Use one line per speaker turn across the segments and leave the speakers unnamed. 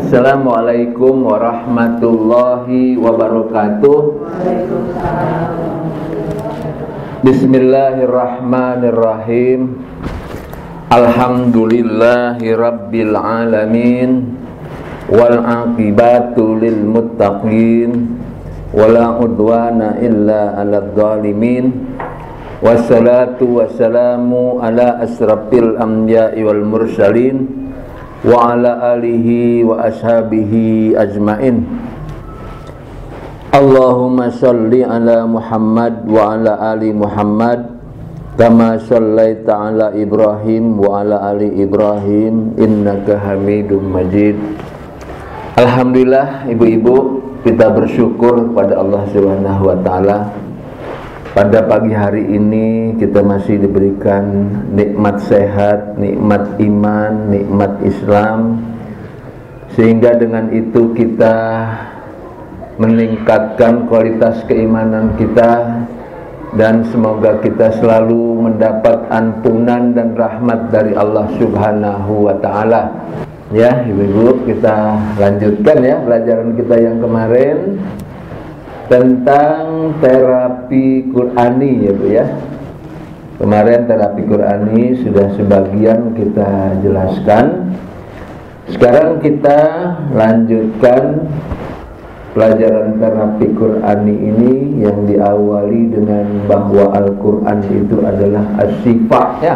Assalamualaikum warahmatullahi wabarakatuh. Bismillahirrahmanirrahim. Alhamdulillahi rabbil alamin. Wal aqibatu lil muttaqin. Wala udwana illa 'alal zalimin. Wassalatu wassalamu ala asrafil anbiya'i wal mursalin wa ala alihi wa ashabihi ajmain. Allahumma sholli ala Muhammad wa ala ali Muhammad kama shallaita ala Ibrahim wa ala ali Ibrahim innaka Hamidum Majid. Alhamdulillah ibu-ibu, kita bersyukur pada Allah Subhanahu wa taala. Pada pagi hari ini kita masih diberikan nikmat sehat, nikmat iman, nikmat Islam, sehingga dengan itu kita meningkatkan kualitas keimanan kita, dan semoga kita selalu mendapat ampunan dan rahmat dari Allah Subhanahu wa taala. Ya, ibu-ibu, kita lanjutkan ya pelajaran kita yang kemarin tentang terapi Qur'ani ya Bu ya. Kemarin terapi Qur'ani sudah sebagian kita jelaskan. Sekarang kita lanjutkan pelajaran terapi Qur'ani ini yang diawali dengan bahwa Al-Qur'an itu adalah as-syifa ya.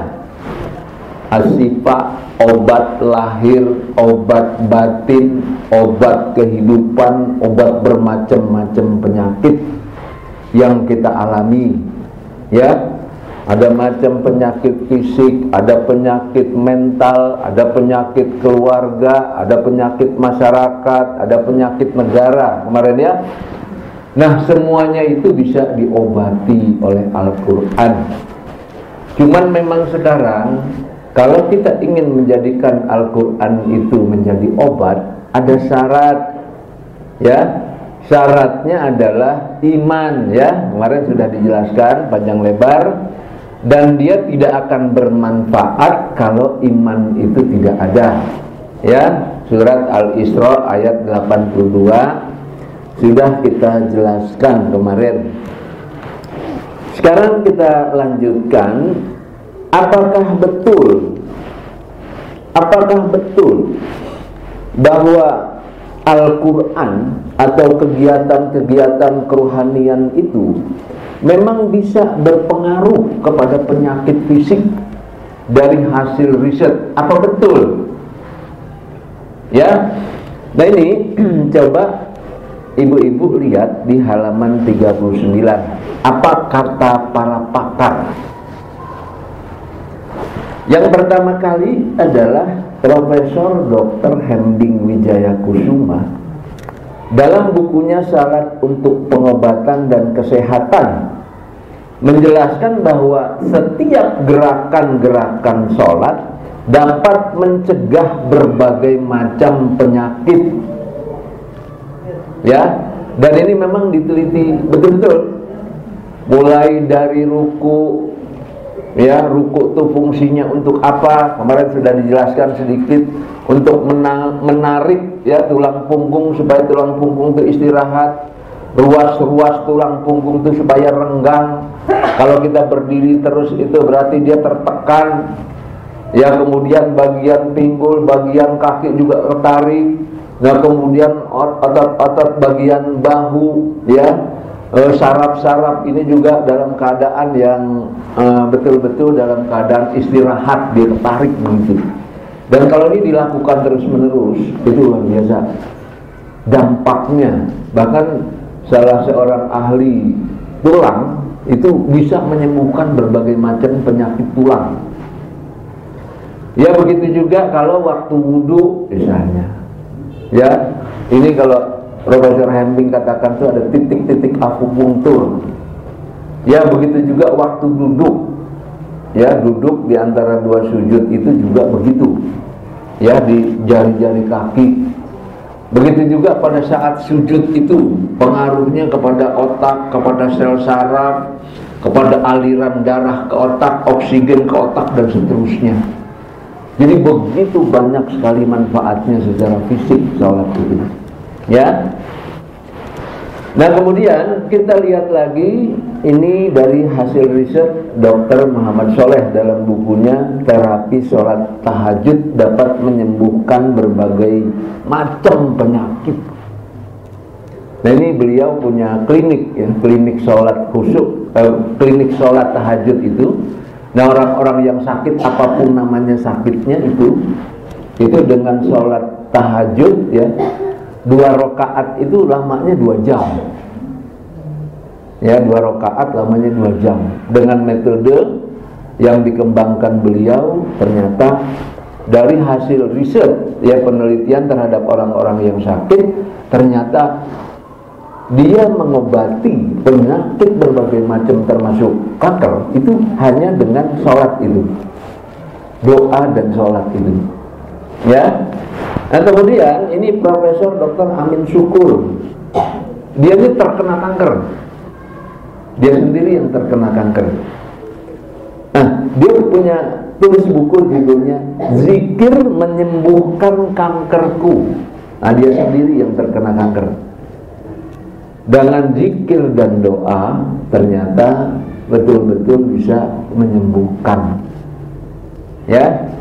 As-syifa, obat lahir, obat batin, obat kehidupan, obat bermacam-macam penyakit yang kita alami ya. Ada macam penyakit fisik, ada penyakit mental, ada penyakit keluarga, ada penyakit masyarakat, ada penyakit negara kemarin ya. Nah, semuanya itu bisa diobati oleh Al-Qur'an. Cuman memang sekarang kalau kita ingin menjadikan Al-Qur'an itu menjadi obat, ada syarat ya. Syaratnya adalah iman ya. Kemarin sudah dijelaskan panjang lebar. Dan dia tidak akan bermanfaat kalau iman itu tidak ada ya. Surat Al-Isra ayat 82 sudah kita jelaskan kemarin. Sekarang kita lanjutkan. Apakah betul bahwa Al-Qur'an atau kegiatan-kegiatan kerohanian itu memang bisa berpengaruh kepada penyakit fisik dari hasil riset? Apa betul? Ya. Nah ini coba ibu-ibu lihat di halaman 39. Apa kata para pakar? Yang pertama kali adalah Profesor Dr. Hending Wijayakusuma dalam bukunya Syarat untuk Pengobatan dan Kesehatan menjelaskan bahwa setiap gerakan-gerakan sholat dapat mencegah berbagai macam penyakit ya. Dan ini memang diteliti betul-betul, mulai dari ruku ya. Ruku itu fungsinya untuk apa? Kemarin sudah dijelaskan sedikit, untuk menarik ya tulang punggung supaya tulang punggung itu istirahat, ruas-ruas tulang punggung itu supaya renggang. Kalau kita berdiri terus itu berarti dia tertekan ya. Kemudian bagian pinggul, bagian kaki juga tertarik. Nah, kemudian otot-otot bagian bahu ya, saraf-saraf ini juga dalam keadaan yang betul-betul dalam keadaan istirahat, dia tertarik begitu. Dan kalau ini dilakukan terus-menerus, itu luar biasa dampaknya. Bahkan salah seorang ahli tulang itu bisa menyembuhkan berbagai macam penyakit tulang. Ya begitu juga kalau waktu wudhu misalnya. Ya, ini kalau Profesor Hending katakan itu ada titik-titik akupunktur. Ya begitu juga waktu duduk. Ya, duduk di antara dua sujud itu juga begitu. Ya, di jari-jari kaki. Begitu juga pada saat sujud itu pengaruhnya kepada otak, kepada sel saraf, kepada aliran darah ke otak, oksigen ke otak dan seterusnya. Jadi begitu banyak sekali manfaatnya secara fisik sholat itu. Ya. Nah kemudian kita lihat lagi ini dari hasil riset Dr. Muhammad Soleh dalam bukunya Terapi Sholat Tahajud Dapat Menyembuhkan Berbagai Macam Penyakit. Nah ini beliau punya klinik ya, klinik sholat khusyuk, klinik sholat tahajud itu. Nah orang-orang yang sakit apapun namanya sakitnya itu dengan sholat tahajud ya, 2 rakaat itu lamanya 2 jam. Ya, 2 rakaat lamanya 2 jam. Dengan metode yang dikembangkan beliau, ternyata dari hasil riset ya, penelitian terhadap orang-orang yang sakit, ternyata dia mengobati penyakit berbagai macam termasuk kanker itu hanya dengan sholat itu, doa dan sholat itu. Ya. Nah kemudian ini Profesor Dr. Amin Syukur, dia ini terkena kanker, dia sendiri yang terkena kanker. Nah dia punya tulis buku judulnya Zikir Menyembuhkan Kankerku. Nah dia sendiri yang terkena kanker. Dengan zikir dan doa ternyata betul-betul bisa menyembuhkan. Ya.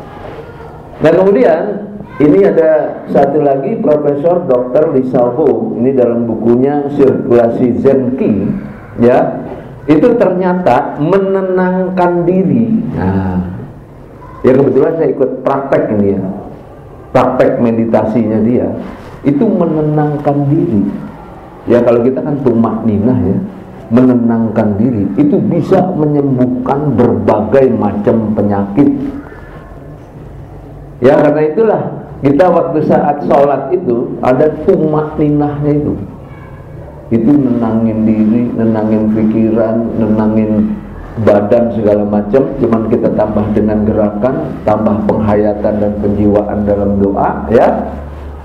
Dan kemudian ini ada satu lagi Profesor Dr. Lisalvo, ini dalam bukunya Sirkulasi Zenki, ya. Itu ternyata menenangkan diri. Nah, ya kebetulan saya ikut praktek ini ya. Praktek meditasinya dia. Itu menenangkan diri. Ya kalau kita kan tumakninah ya, menenangkan diri itu bisa menyembuhkan berbagai macam penyakit. Ya karena itulah kita waktu saat sholat itu ada tumakninahnya itu nenangin diri, nenangin pikiran, nenangin badan segala macam. Cuman kita tambah dengan gerakan, tambah penghayatan dan penjiwaan dalam doa ya.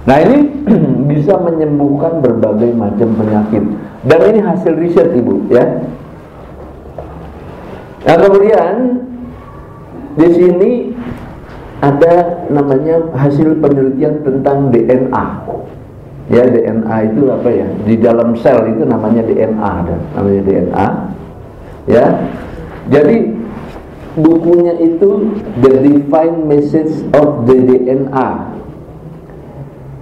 Nah ini bisa menyembuhkan berbagai macam penyakit. Dan ini hasil riset Ibu ya. Nah kemudian di sini ada namanya hasil penelitian tentang DNA. Ya DNA itu apa ya? Di dalam sel itu namanya DNA, namanya DNA. Ya. Jadi bukunya itu The Divine Message of the DNA.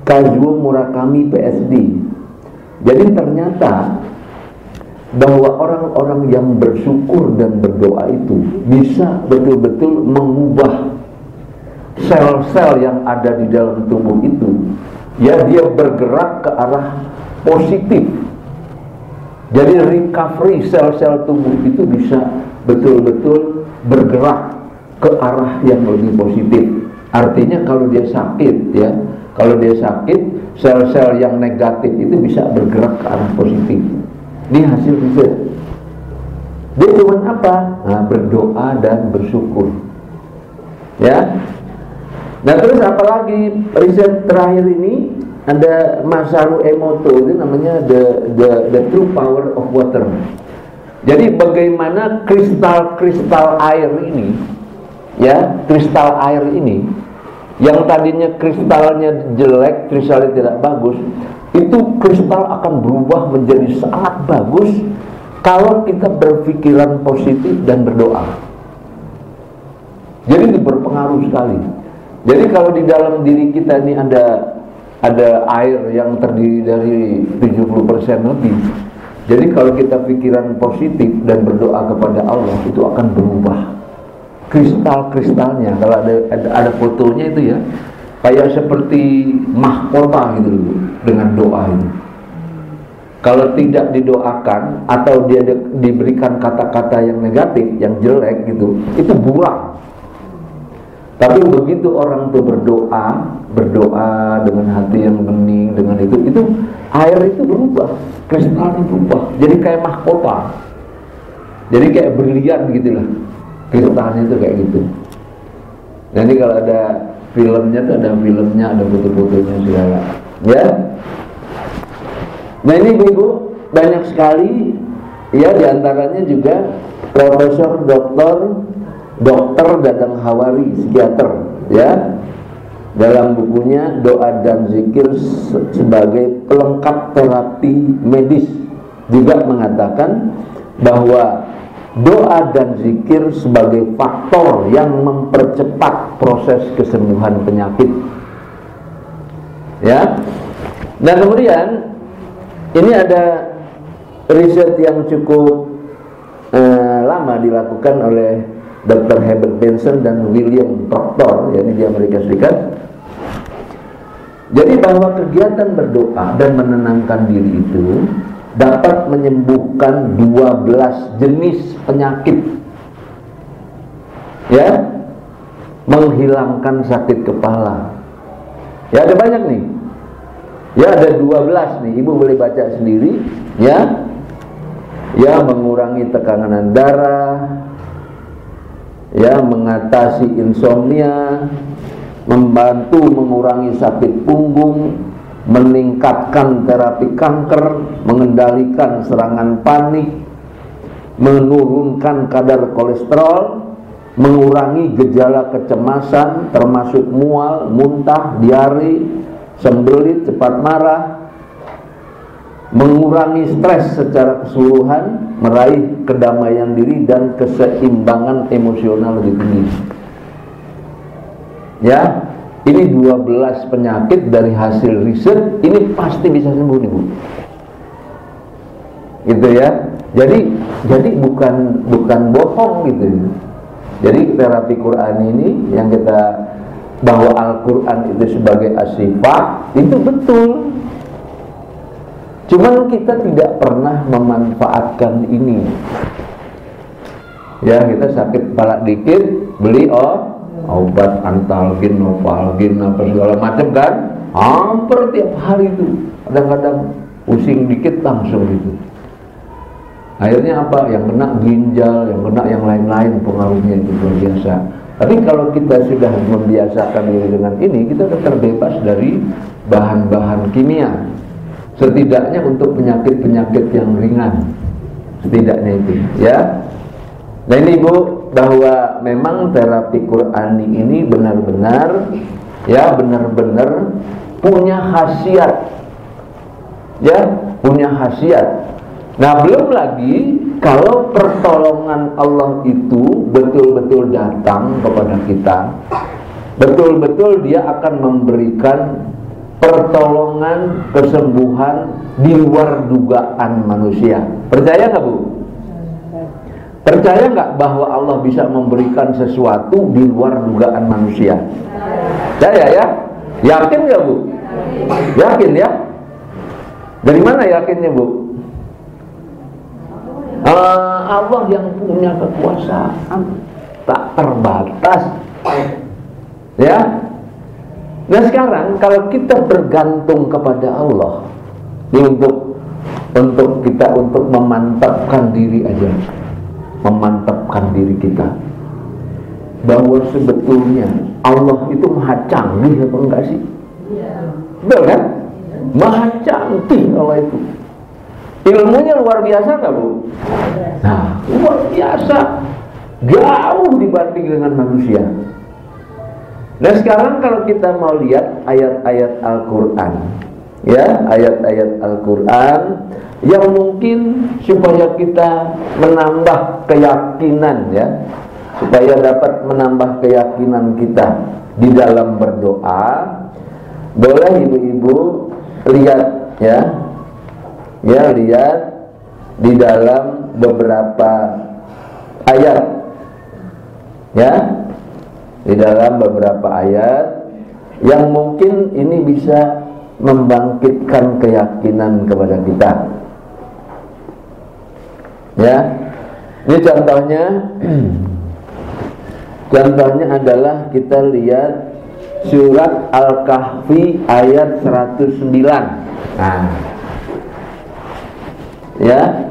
Kazuo Murakami PSD. Jadi ternyata bahwa orang-orang yang bersyukur dan berdoa itu bisa betul-betul mengubah sel-sel yang ada di dalam tubuh itu. Ya dia bergerak ke arah positif. Jadi recovery sel-sel tubuh itu bisa betul-betul bergerak ke arah yang lebih positif. Artinya kalau dia sakit ya, kalau dia sakit, sel-sel yang negatif itu bisa bergerak ke arah positif. Ini hasil riset. Dia cuma apa? Nah, berdoa dan bersyukur. Ya. Nah terus apalagi riset terakhir ini ada Masaru Emoto, itu namanya the True Power of Water. Jadi bagaimana kristal air ini, ya kristal air ini yang tadinya kristalnya jelek, kristalnya tidak bagus, itu kristal akan berubah menjadi sangat bagus kalau kita berpikiran positif dan berdoa. Jadi itu berpengaruh sekali. Jadi kalau di dalam diri kita ini ada air yang terdiri dari 70% lebih. Jadi kalau kita pikiran positif dan berdoa kepada Allah, itu akan berubah kristal-kristalnya. Kalau ada fotonya itu ya, kayak seperti mahkota gitu loh, dengan doa ini. Kalau tidak didoakan atau dia diberikan kata-kata yang negatif, yang jelek gitu, itu buram. Tapi begitu orang itu berdoa dengan hati yang bening, dengan itu air itu berubah, kristalnya berubah, jadi kayak mahkota, jadi kayak brilian gitulah. Kristalnya itu kayak gitu. Jadi kalau ada filmnya tuh ada filmnya, ada foto-fotonya segala. Ya. Nah ini Ibu banyak sekali ya, diantaranya juga Profesor Dr. Dadang Hawari, psikiater ya, dalam bukunya Doa dan Zikir sebagai pelengkap terapi medis juga mengatakan bahwa doa dan zikir sebagai faktor yang mempercepat proses kesembuhan penyakit. Ya. Dan kemudian ini ada riset yang cukup lama dilakukan oleh Dr. Herbert Benson dan William Proctor, yakni di Amerika Serikat. Jadi bahwa kegiatan berdoa dan menenangkan diri itu dapat menyembuhkan 12 jenis penyakit, ya, menghilangkan sakit kepala. Ya, ada banyak nih. Ya, ada 12 nih. Ibu boleh baca sendiri, ya. Ya, mengurangi tekanan darah, ya, mengatasi insomnia, membantu mengurangi sakit punggung, meningkatkan terapi kanker, mengendalikan serangan panik, menurunkan kadar kolesterol, mengurangi gejala kecemasan termasuk mual, muntah, diare, sembelit, cepat marah, mengurangi stres secara keseluruhan, meraih kedamaian diri dan keseimbangan emosional lebih tinggi. Ya, ini 12 penyakit dari hasil riset, ini pasti bisa sembuh nih, Bu. Gitu ya. Jadi bukan bohong gitu. Jadi terapi Quran ini yang kita, bahwa Al-Quran itu sebagai as-sifah, itu betul. Cuman kita tidak pernah memanfaatkan ini. Ya, kita sakit kepala dikit, beli obat antalgin, novalgin, apa segala macam kan, hampir tiap hari itu. Kadang-kadang pusing dikit langsung itu. Akhirnya apa? Yang kena ginjal, yang kena yang lain-lain, pengaruhnya itu luar biasa. Tapi kalau kita sudah membiasakan diri dengan ini, kita sudah terbebas dari bahan-bahan kimia. Setidaknya untuk penyakit-penyakit yang ringan, setidaknya itu, ya. Nah ini, Bu, bahwa memang terapi Qurani ini benar-benar, ya, benar-benar punya khasiat, ya, punya khasiat. Nah, belum lagi kalau pertolongan Allah itu betul-betul datang kepada kita, betul-betul Dia akan memberikan pertolongan, kesembuhan di luar dugaan manusia. Percaya nggak, Bu? Percaya nggak bahwa Allah bisa memberikan sesuatu di luar dugaan manusia? Percaya ya? Yakin nggak, Bu? Yakin ya? Dari mana yakinnya, Bu? Allah yang punya kekuasaan tak terbatas, ya. Nah sekarang kalau kita bergantung kepada Allah, ini untuk kita untuk memantapkan diri aja, memantapkan diri kita bahwa sebetulnya Allah itu maha canggih, apa enggak sih? Betul kan? Maha canggih Allah itu. Ilmunya luar biasa nggak, Bu? Nah, luar biasa, jauh dibanding dengan manusia. Nah sekarang kalau kita mau lihat ayat-ayat Al-Quran, ya, ayat-ayat Al-Quran yang mungkin supaya kita menambah keyakinan, ya, supaya dapat menambah keyakinan kita di dalam berdoa. Boleh ibu-ibu lihat, ya, lihat di dalam beberapa ayat, ya, di dalam beberapa ayat yang mungkin ini bisa membangkitkan keyakinan kepada kita. Ya, ini contohnya adalah kita lihat surat Al-Kahfi ayat 109. Nah, ya,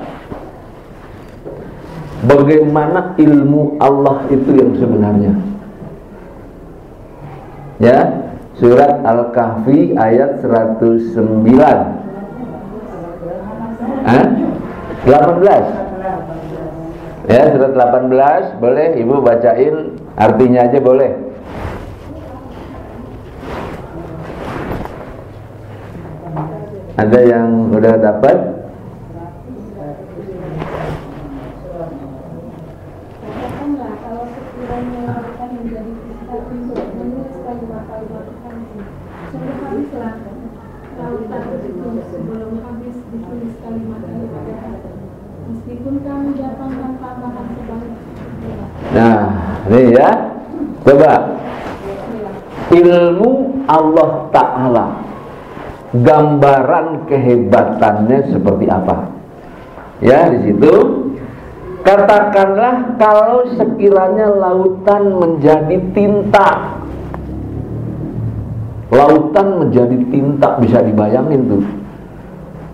bagaimana ilmu Allah itu yang sebenarnya. Ya, surat Al-Kahfi ayat 109. 18. Ya, surat 18, boleh Ibu bacain artinya aja boleh. Ada yang udah dapat?
Katakanlah kalau sekiranya lautan menjadi tinta untuk menulis kalimat-kalimat Tuhanmu, sungguh habislah lautan itu sebelum habis ditulis kalimat-kalimat Tuhanmu. Meskipun kami datangkan tambahan sebanyak itu.
Nah, ini ya. Coba. Ilmu Allah Ta'ala, gambaran kehebatannya seperti apa? Ya, di situ katakanlah kalau sekiranya lautan menjadi tinta. Lautan menjadi tinta, bisa dibayangin tuh.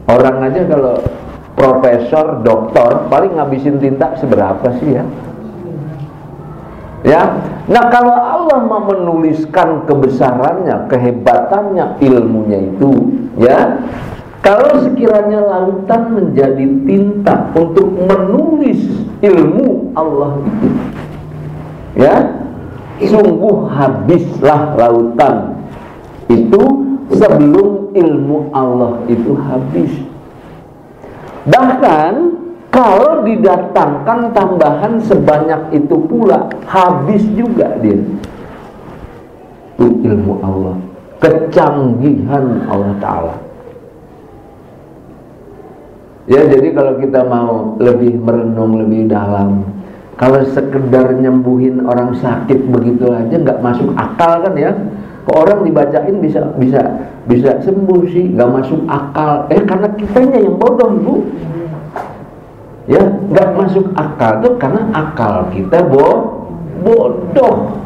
Orang aja kalau profesor, doktor paling ngabisin tinta seberapa sih ya? Ya, nah kalau Allah mau menuliskan kebesarannya, kehebatannya, ilmunya itu, ya, kalau sekiranya lautan menjadi tinta untuk menulis ilmu Allah itu, ya, sungguh habislah lautan itu sebelum ilmu Allah itu habis. Bahkan kalau didatangkan tambahan sebanyak itu pula, habis juga dia. Itu ilmu Allah, kecanggihan Allah Ta'ala. Ya, jadi kalau kita mau lebih merenung lebih dalam, kalau sekedar nyembuhin orang sakit begitu aja nggak masuk akal kan ya? Kok orang dibacain bisa sembuh sih, nggak masuk akal. Karena kitanya yang bodoh, Bu. Ya, nggak masuk akal tuh karena akal kita bodoh.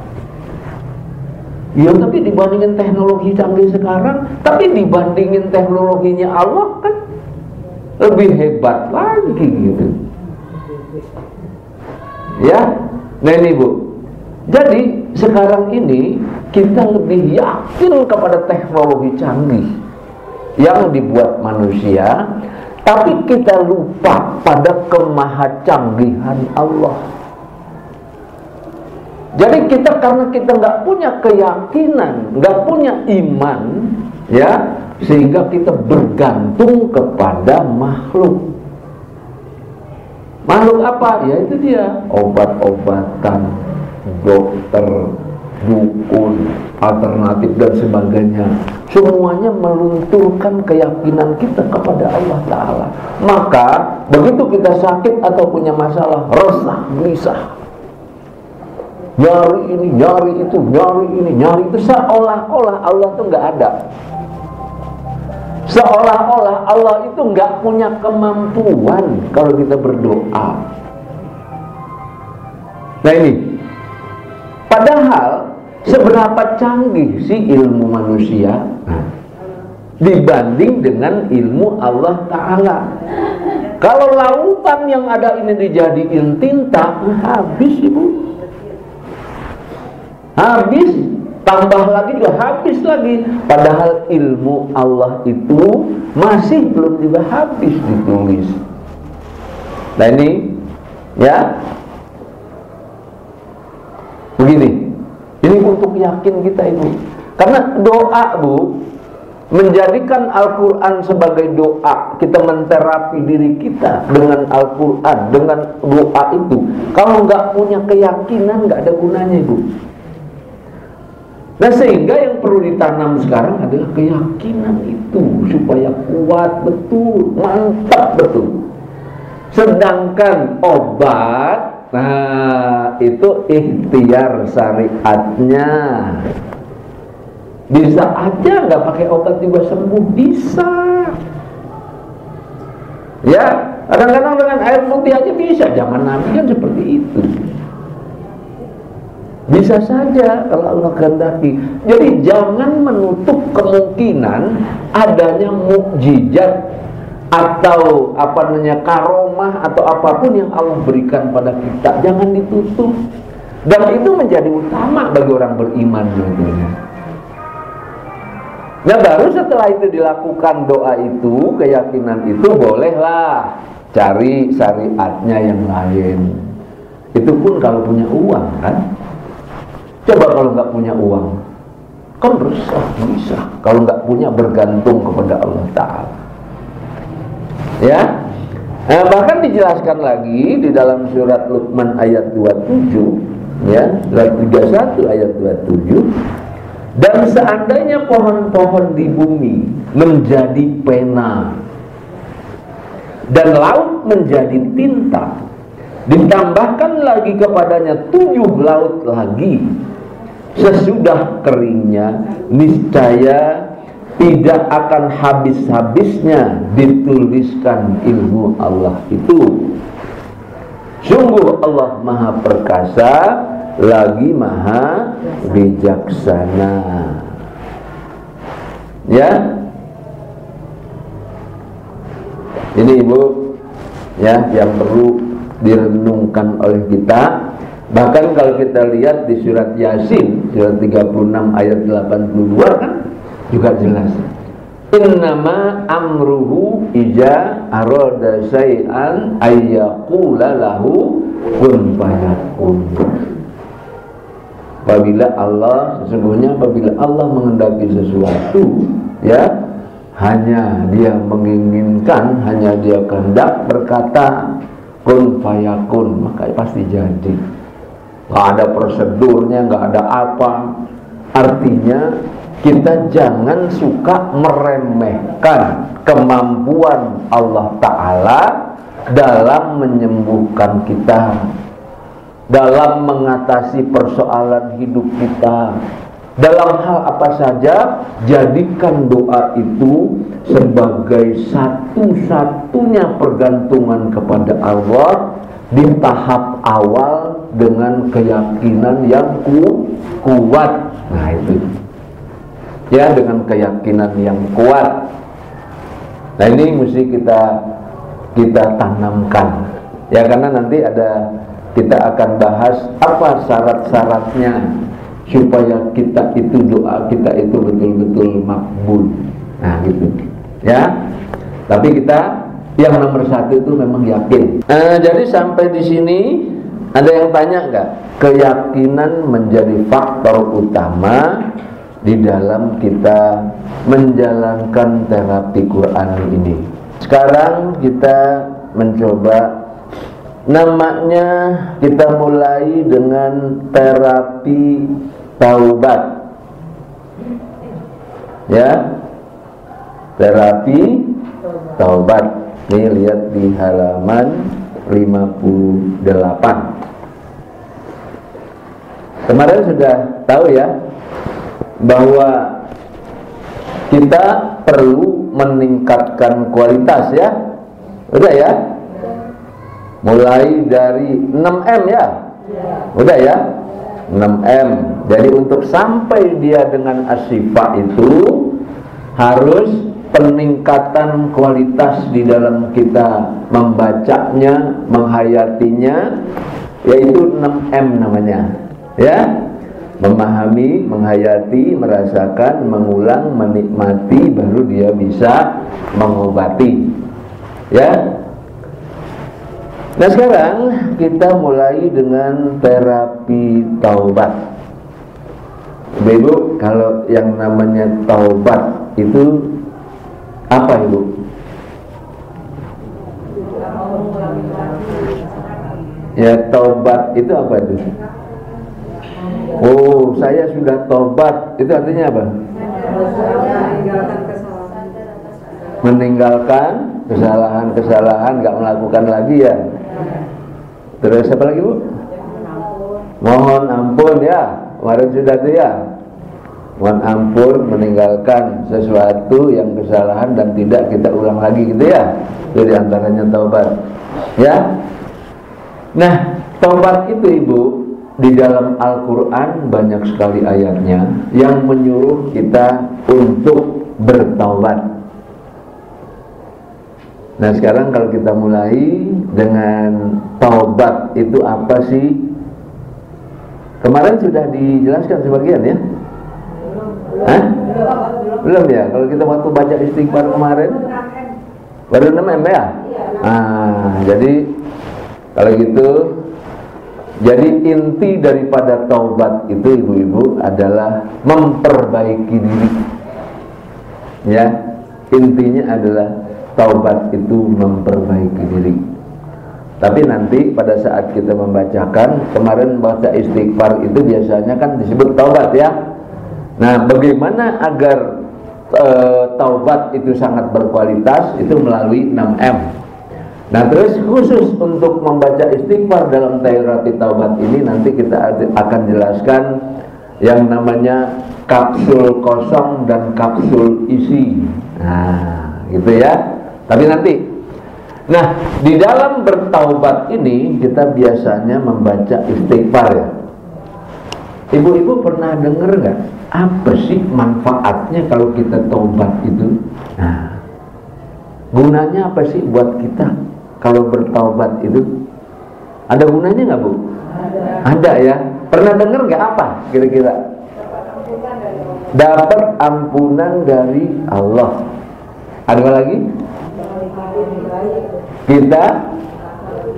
Ya, tapi dibandingin teknologi canggih sekarang, tapi dibandingin teknologinya Allah kan lebih hebat lagi gitu. Ya, nah ini Bu. Jadi sekarang ini kita lebih yakin kepada teknologi canggih yang dibuat manusia, tapi kita lupa pada kemahacanggihan Allah. Jadi kita karena kita nggak punya keyakinan, nggak punya iman, ya, sehingga kita bergantung kepada makhluk. Makhluk apa? Ya itu dia, obat-obatan, dokter, dukun, alternatif dan sebagainya. Semuanya melunturkan keyakinan kita kepada Allah Ta'ala. Maka begitu kita sakit atau punya masalah, resah, gelisah, nyari ini, nyari itu, nyari ini, nyari itu, seolah-olah Allah itu nggak ada. Seolah-olah Allah itu nggak punya kemampuan kalau kita berdoa. Nah ini, padahal seberapa canggih sih ilmu manusia dibanding dengan ilmu Allah Ta'ala. Kalau lautan yang ada ini dijadiin tinta, habis Ibu. Habis, tambah lagi juga habis lagi. Padahal ilmu Allah itu masih belum juga habis ditulis. Nah ini, ya, begini. Ini untuk yakin kita Ibu. Karena doa Bu, menjadikan Al-Quran sebagai doa, kita menterapi diri kita dengan Al-Quran, dengan doa itu. Kalau nggak punya keyakinan, nggak ada gunanya Ibu. Nah sehingga yang perlu ditanam sekarang adalah keyakinan itu, supaya kuat betul, mantap betul. Sedangkan obat, nah itu ikhtiar syariatnya. Bisa aja nggak pakai obat juga sembuh, bisa. Ya, kadang-kadang dengan air putih aja bisa. Zaman Nabi kan seperti itu. Bisa saja kalau Allah kehendaki. Jadi jangan menutup kemungkinan adanya mukjizat atau karomah atau apapun yang Allah berikan pada kita. Jangan ditutup. Dan itu menjadi utama bagi orang beriman tentunya. Nah baru setelah itu dilakukan doa itu, keyakinan itu, bolehlah cari syariatnya yang lain. Itu pun kalau punya uang kan. Coba kalau nggak punya uang, Kan resah, bisa. Kalau nggak punya bergantung kepada Allah Ta'ala. Ya. Nah, bahkan dijelaskan lagi di dalam surat Luqman ayat 27, ya, surat 31 ayat 27. Dan seandainya pohon-pohon di bumi menjadi pena dan laut menjadi tinta, ditambahkan lagi kepadanya 7 laut lagi sesudah keringnya, niscaya tidak akan habis-habisnya dituliskan ilmu Allah itu. Sungguh Allah Maha Perkasa lagi Maha Bijaksana. Ya, ini Ibu, ya, yang perlu direnungkan oleh kita. Bahkan kalau kita lihat di surat Yasin, surat 36 ayat 82 kan juga jelas. Innama amruhu ija arada syai'an ayyaqula lahu kun fayakun. Sesungguhnya apabila Allah menghendaki sesuatu, ya, hanya Dia menginginkan, hanya Dia kehendak berkata kun fayakun, maka pasti jadi. Nggak ada prosedurnya, nggak ada apa. Artinya kita jangan suka meremehkan kemampuan Allah Ta'ala dalam menyembuhkan kita, dalam mengatasi persoalan hidup kita. Dalam hal apa saja, jadikan doa itu sebagai satu-satunya pergantungan kepada Allah di tahap awal dengan keyakinan yang kuat. Nah itu, ya, dengan keyakinan yang kuat. Nah ini mesti kita tanamkan, ya, karena nanti kita akan bahas apa syarat-syaratnya supaya doa kita itu betul-betul makbul. Nah gitu, ya. Tapi kita yang nomor satu itu memang yakin. Jadi sampai di sini ada yang tanya nggak? Keyakinan menjadi faktor utama di dalam kita menjalankan terapi Quran ini. Sekarang kita mencoba, namanya kita mulai dengan terapi taubat, ya, terapi taubat. Ini lihat di halaman 58. Kemarin sudah tahu ya bahwa kita perlu meningkatkan kualitas, ya. Udah ya? Mulai dari 6M, ya. Udah ya? 6M. Jadi untuk sampai dia dengan Asy-Syifa itu harus peningkatan kualitas di dalam kita membacanya, menghayatinya, yaitu 6M namanya, ya. Memahami, menghayati, merasakan, mengulang, menikmati, baru dia bisa mengobati, ya. Nah sekarang kita mulai dengan terapi taubat. Ibu, kalau yang namanya taubat itu apa, Ibu? Ya, taubat itu apa itu? Oh, saya sudah taubat. Itu artinya apa? Meninggalkan kesalahan-kesalahan, nggak melakukan lagi, ya. Terus apa lagi, Bu? Mohon ampun, ya. Kemarin sudah itu, ya. Mohon ampun, meninggalkan sesuatu yang kesalahan dan tidak kita ulang lagi, gitu, ya. Itu diantaranya taubat, ya. Nah, taubat itu, Ibu, di dalam Al-Quran banyak sekali ayatnya yang menyuruh kita untuk bertaubat. Nah sekarang kalau kita mulai dengan taubat itu apa sih? Kemarin sudah dijelaskan sebagian, ya? Hah? Belum, ya? Kalau kita waktu baca istighfar kemarin baru 6M, ya? Jadi kalau gitu Jadi inti daripada taubat itu ibu-ibu adalah memperbaiki diri. Ya, intinya adalah taubat itu memperbaiki diri. Tapi nanti pada saat kita membacakan, kemarin baca istighfar itu biasanya kan disebut taubat ya. Nah, bagaimana agar taubat itu sangat berkualitas? Itu melalui 6M. Nah, terus khusus untuk membaca istighfar dalam Tairati Taubat ini nanti kita akan jelaskan yang namanya kapsul kosong dan kapsul isi. Nah, gitu ya. Tapi nanti. Nah, di dalam bertaubat ini kita biasanya membaca istighfar ya. Ibu-ibu pernah dengar nggak apa sih manfaatnya kalau kita taubat itu? Nah, gunanya apa sih buat kita? Kalau bertaubat itu ada gunanya nggak Bu? Ada ya. Pernah dengar nggak apa kira-kira? Dapat ampunan dari Allah. Ada apa lagi? Kita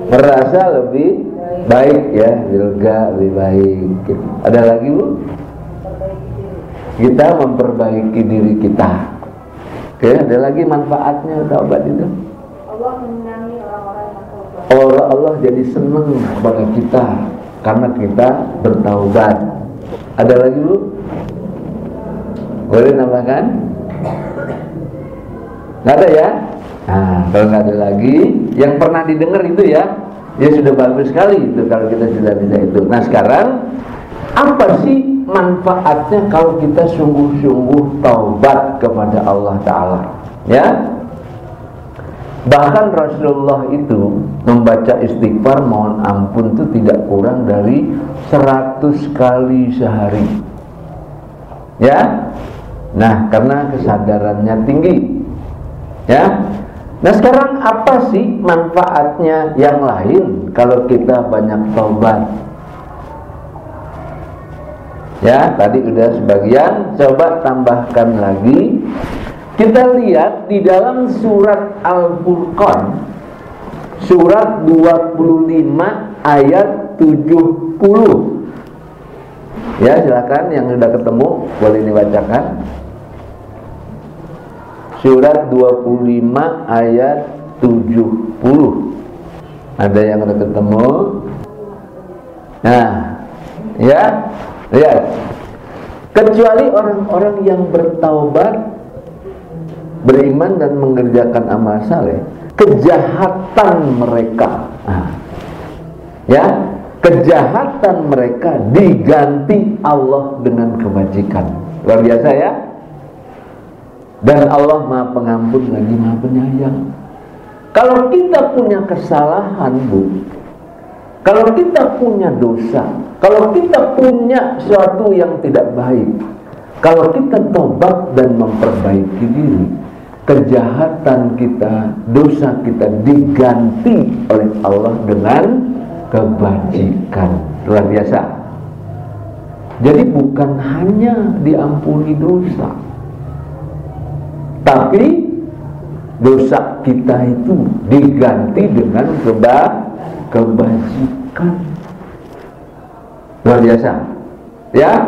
merasa lebih baik ya, lega, lebih baik. Ada lagi Bu? Kita memperbaiki diri kita. Oke, ada lagi manfaatnya taubat itu? Allah menyenangi orang-orang yang bertaubat. Allah jadi senang kepada kita karena kita bertaubat. Ada lagi Bu? Boleh nambahkan? Nggak ada ya? Nah, kalau nggak ada lagi, yang pernah didengar itu ya, ya sudah bagus sekali itu kalau kita sudah bisa itu. Nah sekarang apa sih manfaatnya kalau kita sungguh-sungguh taubat kepada Allah Ta'ala? Ya, bahkan Rasulullah itu membaca istighfar mohon ampun itu tidak kurang dari 100 kali sehari. Ya, nah karena kesadarannya tinggi. Ya, nah sekarang apa sih manfaatnya yang lain kalau kita banyak taubat? Ya, tadi udah sebagian, coba tambahkan lagi. Kita lihat di dalam surat Al-Furqan, surat 25 ayat 70. Ya, silakan yang sudah ketemu boleh dibacakan. Surat 25 ayat 70. Ada yang sudah ketemu? Nah, ya. Lihat, kecuali orang-orang yang bertaubat, beriman dan mengerjakan amal saleh, kejahatan mereka, ya, kejahatan mereka diganti Allah dengan kebajikan. Luar biasa ya. Dan Allah Maha Pengampun lagi Maha Penyayang. Kalau kita punya kesalahan Bu, kalau kita punya dosa, kalau kita punya sesuatu yang tidak baik, kalau kita tobat dan memperbaiki diri, kejahatan kita, dosa kita diganti oleh Allah dengan kebajikan. Luar biasa. Jadi bukan hanya diampuni dosa, tapi dosa kita itu diganti dengan kebajikan. Luar biasa. Ya,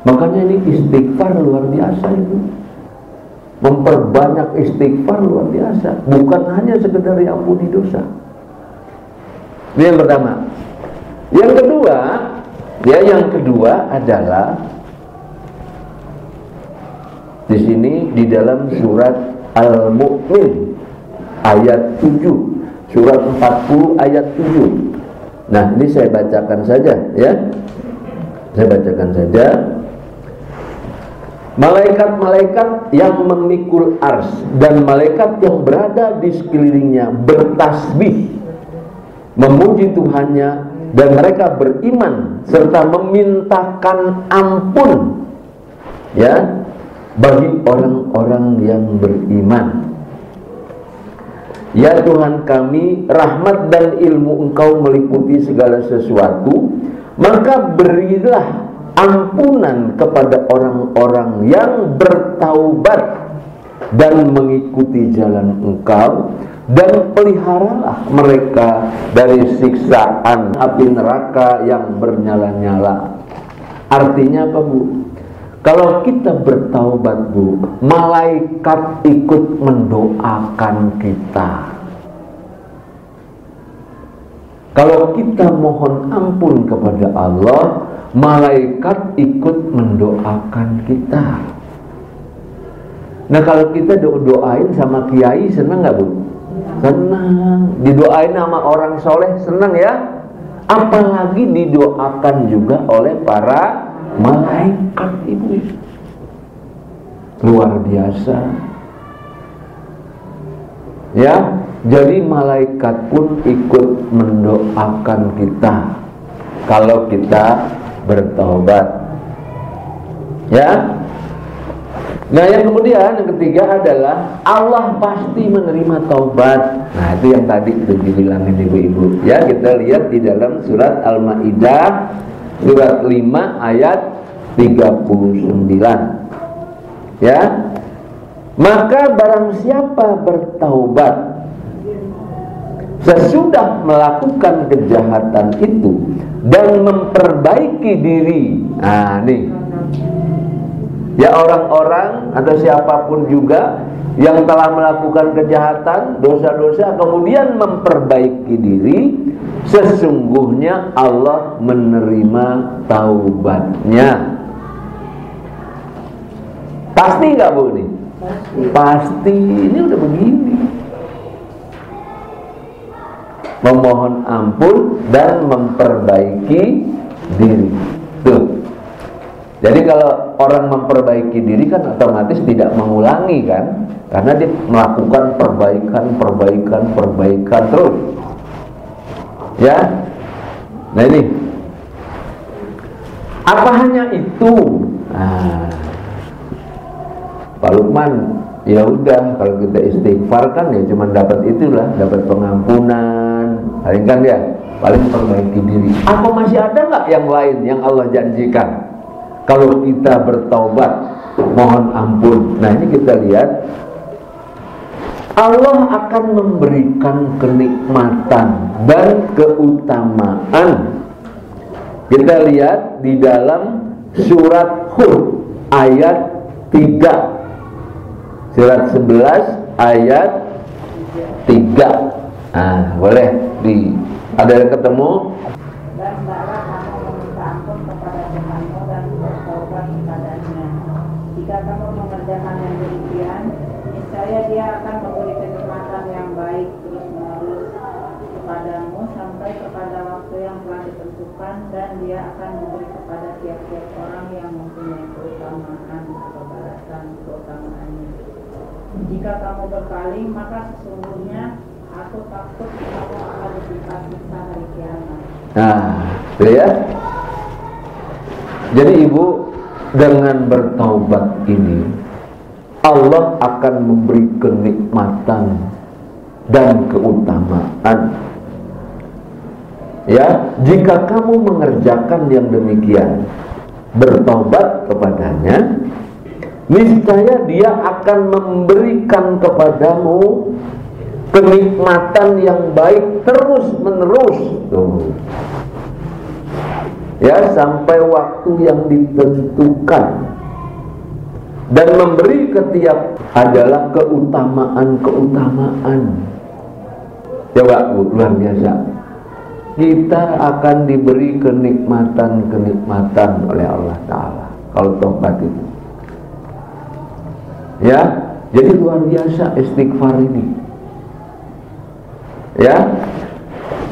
makanya ini istighfar luar biasa itu. Memperbanyak istighfar luar biasa. Bukan hanya sekedar diampuni dosa. Ini yang pertama. Yang kedua adalah di sini di dalam surat Al-Mu'min ayat 7. Surat 40 ayat 7. Nah, ini saya bacakan saja ya. Saya bacakan saja. Malaikat-malaikat yang memikul ars dan malaikat yang berada di sekelilingnya bertasbih memuji Tuhannya, dan mereka beriman serta memintakan ampun ya bagi orang-orang yang beriman. Ya Tuhan kami, rahmat dan ilmu Engkau meliputi segala sesuatu, maka berilah ampunan kepada orang-orang yang bertaubat dan mengikuti jalan Engkau, dan peliharalah mereka dari siksaan api neraka yang bernyala-nyala. Artinya apa, Bu? Kalau kita bertaubat, Bu, malaikat ikut mendoakan kita. Kalau kita mohon ampun kepada Allah, malaikat ikut mendoakan kita. Nah, kalau kita doain sama kiai, senang nggak, Bu? Senang. Didoain sama orang soleh, senang ya? Apalagi didoakan juga oleh para malaikat, Ibu. Luar biasa. Ya, jadi malaikat pun ikut mendoakan kita kalau kita bertaubat. Ya. Nah, yang kemudian yang ketiga adalah Allah pasti menerima taubat. Nah, itu yang tadi sudah dibilangin ibu-ibu. Ya, kita lihat di dalam surat Al-Maidah surat 5 ayat 39. Ya. Maka barang siapa bertaubat sesudah melakukan kejahatan itu dan memperbaiki diri. Nah, nih. Ya, orang-orang atau siapapun juga yang telah melakukan kejahatan, dosa-dosa, kemudian memperbaiki diri, sesungguhnya Allah menerima taubatnya. Pasti nggak, Bu, nih? Pasti. Ini udah begini. Memohon ampun dan memperbaiki diri. Tuh. Jadi kalau orang memperbaiki diri kan otomatis tidak mengulangi kan, karena dia melakukan perbaikan terus. Ya. Nah, ini. Apa hanya itu? Nah, Pak Lukman, ya udah, kalau kita istighfar kan ya cuma dapat itulah, dapat pengampunan, paling kan ya, paling perbaiki diri. Apa masih ada nggak yang lain yang Allah janjikan? Kalau kita bertaubat, mohon ampun. Nah, ini kita lihat Allah akan memberikan kenikmatan dan keutamaan. Kita lihat di dalam surat Hud ayat 3. Surat 11 ayat 3. Nah, boleh ada yang ketemu?
Dan hendaklah kamu meminta ampun kepada Tuhanmu dan bertaubat kepadanya. Jika kamu mengerjakan yang demikian, niscaya Dia akan memberi kenikmatan yang baik terus-menerus kepadamu sampai kepada waktu yang telah ditentukan, dan Dia akan memberi kepada tiap-tiap orang yang mempunyai keutamaan atau balasan keutamaannya. Jika kamu berpaling, maka sesungguhnya aku takut kamu akan disiksa hari kiamat.
Nah, ya. Jadi Ibu, dengan bertaubat ini Allah akan memberi kenikmatan dan keutamaan. Ya, jika kamu mengerjakan yang demikian, bertaubat kepadanya, niscaya Dia akan memberikan kepadamu kenikmatan yang baik terus menerus. Tuh. Ya, sampai waktu yang ditentukan, dan memberi ketiap adalah keutamaan. Coba, Bu, luar biasa. Kita akan diberi kenikmatan oleh Allah Ta'ala kalau tobat itu. Ya, jadi luar biasa istighfar ini. Ya.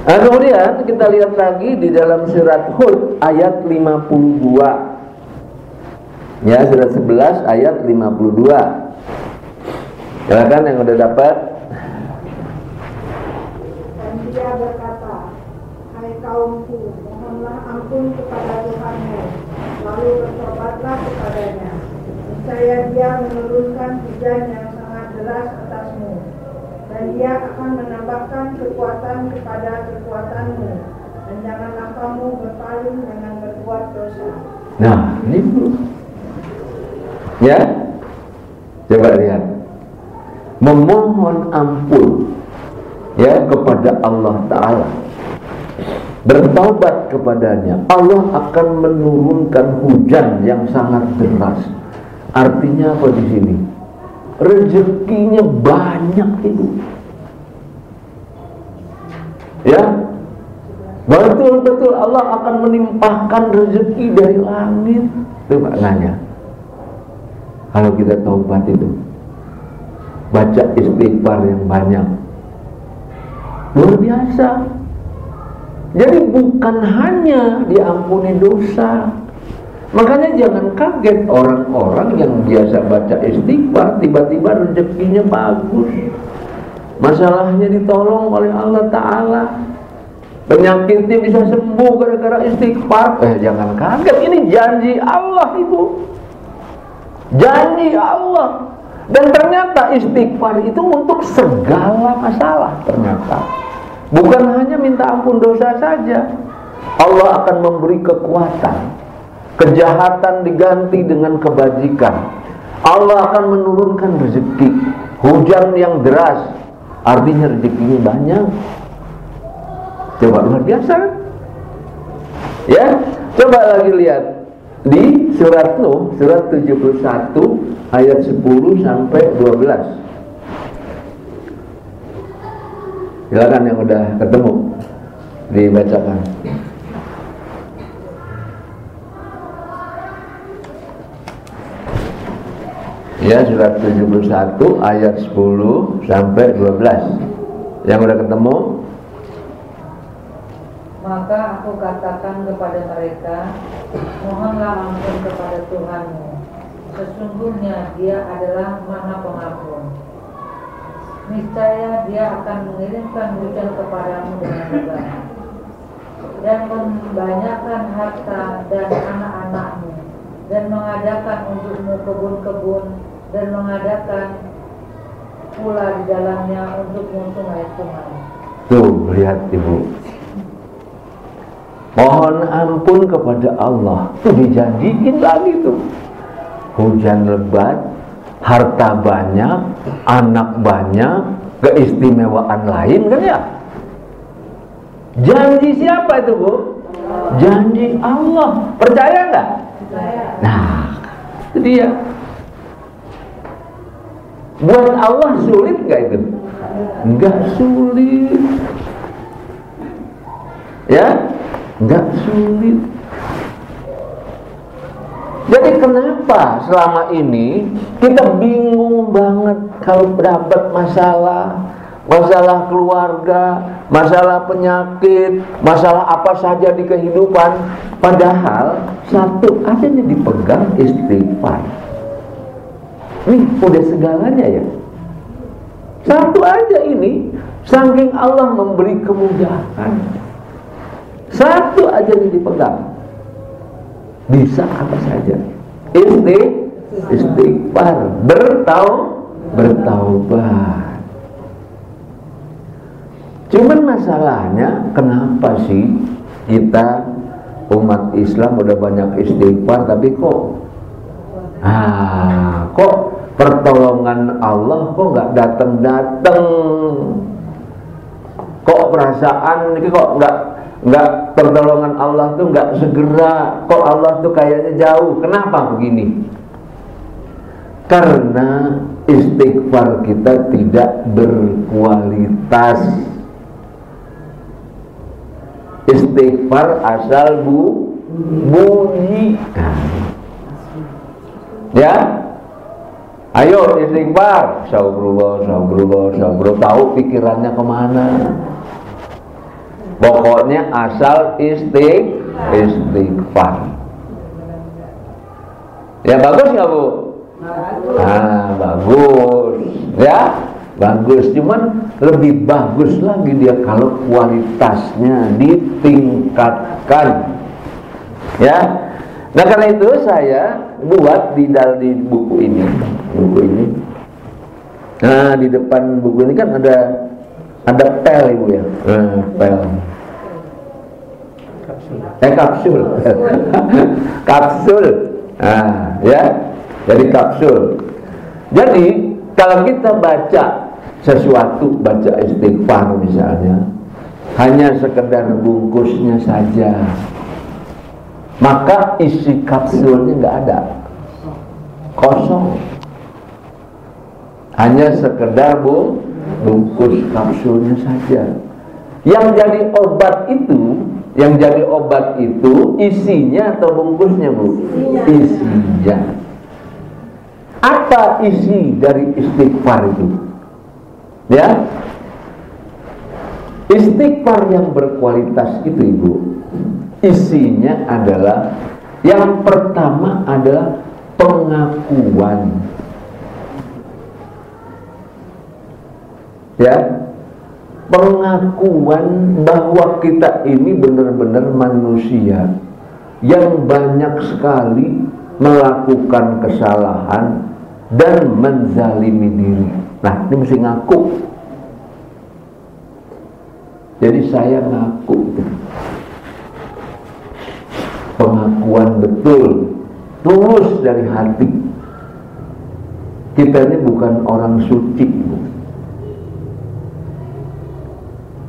Nah, kemudian kita lihat lagi di dalam surat Hud ayat 52. Ya, surat 11 ayat 52. Silakan yang udah dapat.
Dan Dia berkata, hai kaumku, mohonlah ampun kepada Tuhanmu, lalu bertobatlah kepadanya. Niscaya Dia menurunkan hujan yang sangat deras atasmu, dan Dia akan menambahkan kekuatan kepada kekuatanmu, dan janganlah kamu berpaling dengan berbuat dosa.
Nah, ini Bu. Ya, coba lihat. Memohon ampun ya kepada Allah Ta'ala, bertaubat kepadanya, Allah akan menurunkan hujan yang sangat deras. Artinya apa di sini? Rezekinya banyak itu. Ya, betul-betul Allah akan menimpahkan rezeki dari langit. Itu maknanya. Kalau kita taubat itu, baca istighfar yang banyak, luar biasa. Jadi bukan hanya diampuni dosa. Makanya jangan kaget orang-orang yang biasa baca istighfar tiba-tiba rezekinya bagus, masalahnya ditolong oleh Allah Ta'ala, penyakitnya bisa sembuh gara-gara istighfar. Jangan kaget, ini janji Allah itu, janji Allah. Dan ternyata istighfar itu untuk segala masalah. Ternyata bukan hanya minta ampun dosa saja, Allah akan memberi kekuatan. Kejahatan diganti dengan kebajikan. Allah akan menurunkan rezeki, hujan yang deras, artinya rezekinya banyak. Coba, luar biasa kan? Ya, coba lagi lihat di surat Nuh, surat 71 ayat 10 sampai 12. Silakan yang udah ketemu dibacakan. Ya, surat 71 ayat 10 sampai 12. Yang udah ketemu?
Maka aku katakan kepada mereka, mohonlah ampun kepada Tuhanmu. Sesungguhnya Dia adalah Maha Pengampun. Niscaya Dia akan mengirimkan hujan kepadamu dengan lebat, dan membanyakan harta dan anak-anakmu, dan mengadakan untukmu kebun-kebun, dan mengadakan pula di dalamnya untukmu sungai-sungai.
Tuh, lihat Ibu, mohon ampun kepada Allah, tuh dijanjiin lagi tuh, hujan lebat, harta banyak, anak banyak, keistimewaan lain kan ya. Janji siapa itu Bu? Janji Allah. Percaya nggak? Nah, itu dia. Buat Allah sulit nggak itu? Nggak sulit. Ya, nggak sulit. Jadi kenapa selama ini kita bingung banget kalau dapat masalah keluarga, masalah penyakit, masalah apa saja di kehidupan, padahal satu aja yang dipegang, istighfar. Nih udah segalanya ya. Satu aja ini, saking Allah memberi kemudahan, satu aja yang dipegang, bisa apa saja. Istighfar, bertaubat. Cuman masalahnya, kenapa sih kita umat Islam udah banyak istighfar, tapi kok pertolongan Allah kok nggak datang? Kok perasaan ini kok nggak pertolongan Allah tuh nggak segera? Kok Allah tuh kayaknya jauh? Kenapa begini? Karena istighfar kita tidak berkualitas. Istighfar asal bunyi. Ya, ayo istighfar, astagfirullah, tahu pikirannya kemana. Pokoknya asal istighfar. Ya bagus nggak Bu? Bagus. Ya, bagus. Cuman lebih bagus lagi dia kalau kualitasnya ditingkatkan. Ya. Nah karena itu saya buat di buku ini. Nah di depan buku ini kan ada pel Ibu ya. Pel. Kapsul. Kapsul. Nah, ya. Jadi kapsul. Jadi kalau kita baca sesuatu, baca istighfar misalnya, hanya sekedar bungkusnya saja, maka isi kapsulnya nggak ada, kosong. Hanya sekedar bungkus kapsulnya saja. Yang jadi obat itu isinya atau bungkusnya, Bu? Isinya. Apa isi dari istighfar itu? Ya, istighfar yang berkualitas itu, Ibu, isinya adalah, yang pertama adalah pengakuan. Ya, pengakuan bahwa kita ini benar-benar manusia yang banyak sekali melakukan kesalahan dan menzalimi diri. Nah, ini mesti ngaku. Jadi saya ngaku, pengakuan betul, tulus dari hati. Kita ini bukan orang suci, Bu.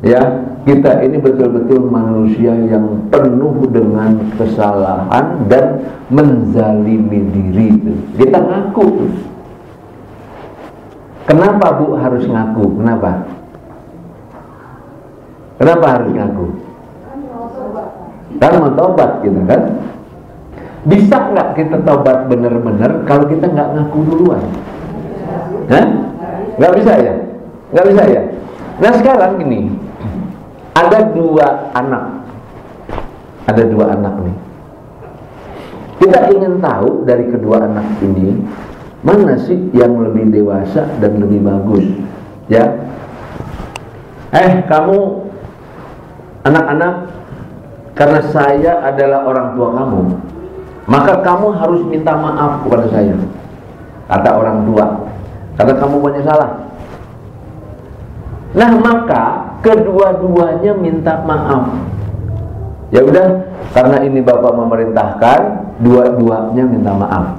Ya, kita ini betul-betul manusia yang penuh dengan kesalahan dan menzalimi diri. Kita ngaku. Kenapa, Bu, harus ngaku? Kenapa? Kenapa harus ngaku? Kan mau tobat kita, kan? Bisa nggak kita tobat benar-benar kalau kita nggak ngaku duluan? Hah? Nggak bisa ya? Nggak bisa ya? Nah, sekarang gini, ada dua anak nih. Kita ingin tahu dari kedua anak ini, mana sih yang lebih dewasa dan lebih bagus? Ya, kamu anak-anak, karena saya adalah orang tua kamu, maka kamu harus minta maaf kepada saya, kata orang tua, karena kamu banyak salah. Nah, maka kedua-duanya minta maaf. Ya udah, karena ini Bapak memerintahkan, dua-duanya minta maaf.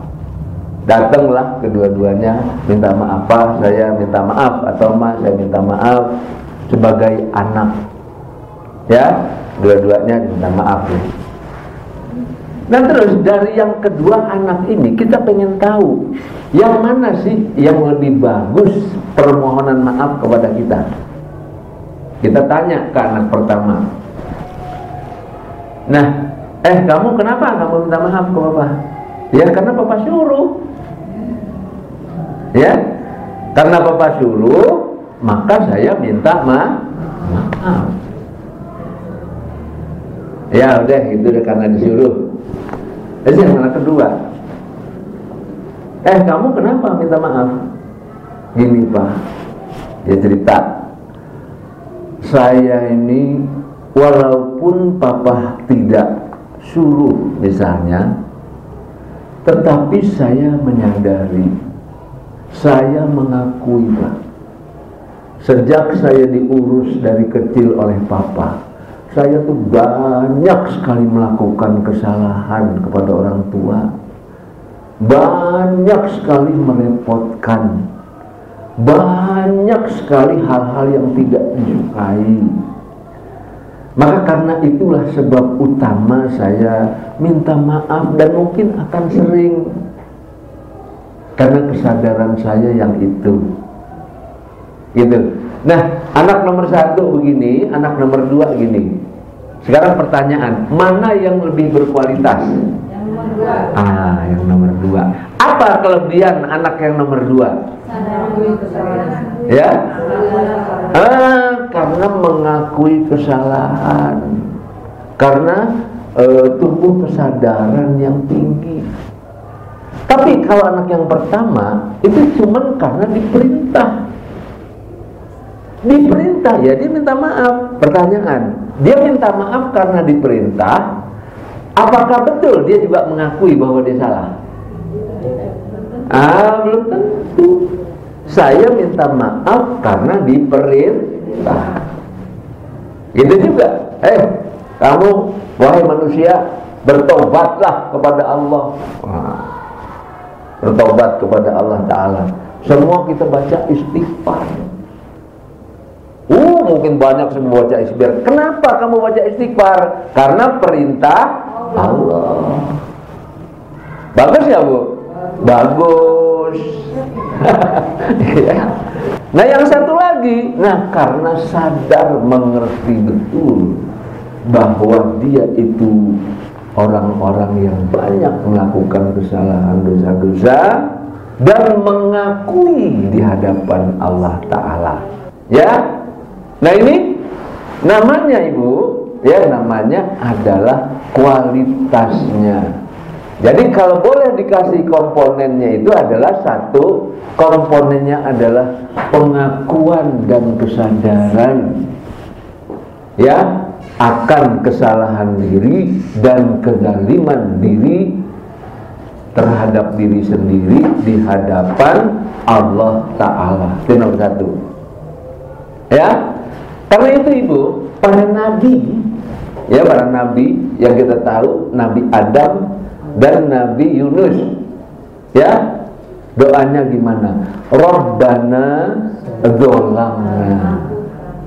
Datanglah kedua-duanya minta maaf, Pak, saya minta maaf, atau Ma, saya minta maaf sebagai anak. Ya, dua-duanya minta maaf. Ya. Nah, terus dari yang kedua anak ini kita pengen tahu yang mana sih yang lebih bagus permohonan maaf kepada kita. Kita tanya ke anak pertama. Nah, kamu kenapa kamu minta maaf ke Papa? Ya, karena Papa suruh. Ya, karena Papa suruh, maka saya minta maaf. Ya udah, itu udah karena disuruh. Jadi yang anak kedua, kamu kenapa minta maaf? Gini, Pak, dia cerita, saya ini walaupun Papa tidak suruh misalnya, tetapi saya menyadari, saya mengakui, Pak, sejak saya diurus dari kecil oleh Papa, saya tuh banyak sekali melakukan kesalahan kepada orang tua, banyak sekali merepotkan, banyak sekali hal-hal yang tidak disukai. Maka karena itulah sebab utama saya minta maaf, dan mungkin akan sering, karena kesadaran saya yang itu. Gitu. Nah, anak nomor 1 begini, anak nomor 2 gini. Sekarang pertanyaan, mana yang lebih berkualitas?
Yang nomor 2.
Yang nomor 2. Apa kelebihan anak yang nomor 2? Ya? Karena mengakui kesalahan, karena tumbuh kesadaran yang tinggi. Tapi kalau anak yang pertama itu cuman karena diperintah, ya dia minta maaf. Pertanyaan, dia minta maaf karena diperintah, apakah betul dia juga mengakui bahwa dia salah? Belum tentu. Saya minta maaf karena diperintah. Gitu juga. Kamu, wahai manusia, bertobatlah kepada Allah. Bertobat kepada Allah Ta'ala. Semua kita baca istighfar. mungkin banyak semua baca istighfar. Kenapa kamu baca istighfar? Karena perintah Allah. Bagus ya Bu? Bagus. Nah yang satu lagi, nah karena sadar mengerti betul bahwa dia itu orang-orang yang banyak melakukan kesalahan, dosa-dosa, dan mengakui di hadapan Allah Ta'ala. Ya, nah ini namanya Ibu, ya namanya adalah kualitasnya. Jadi kalau boleh dikasih komponennya itu adalah satu, komponennya adalah pengakuan dan kesadaran ya akan kesalahan diri dan kezaliman diri terhadap diri sendiri di hadapan Allah Ta'ala. Itu nomor satu. Ya, karena itu Ibu, para nabi, ya para nabi yang kita tahu, Nabi Adam dan Nabi Yunus, ya doanya gimana? Rabbana dzolamna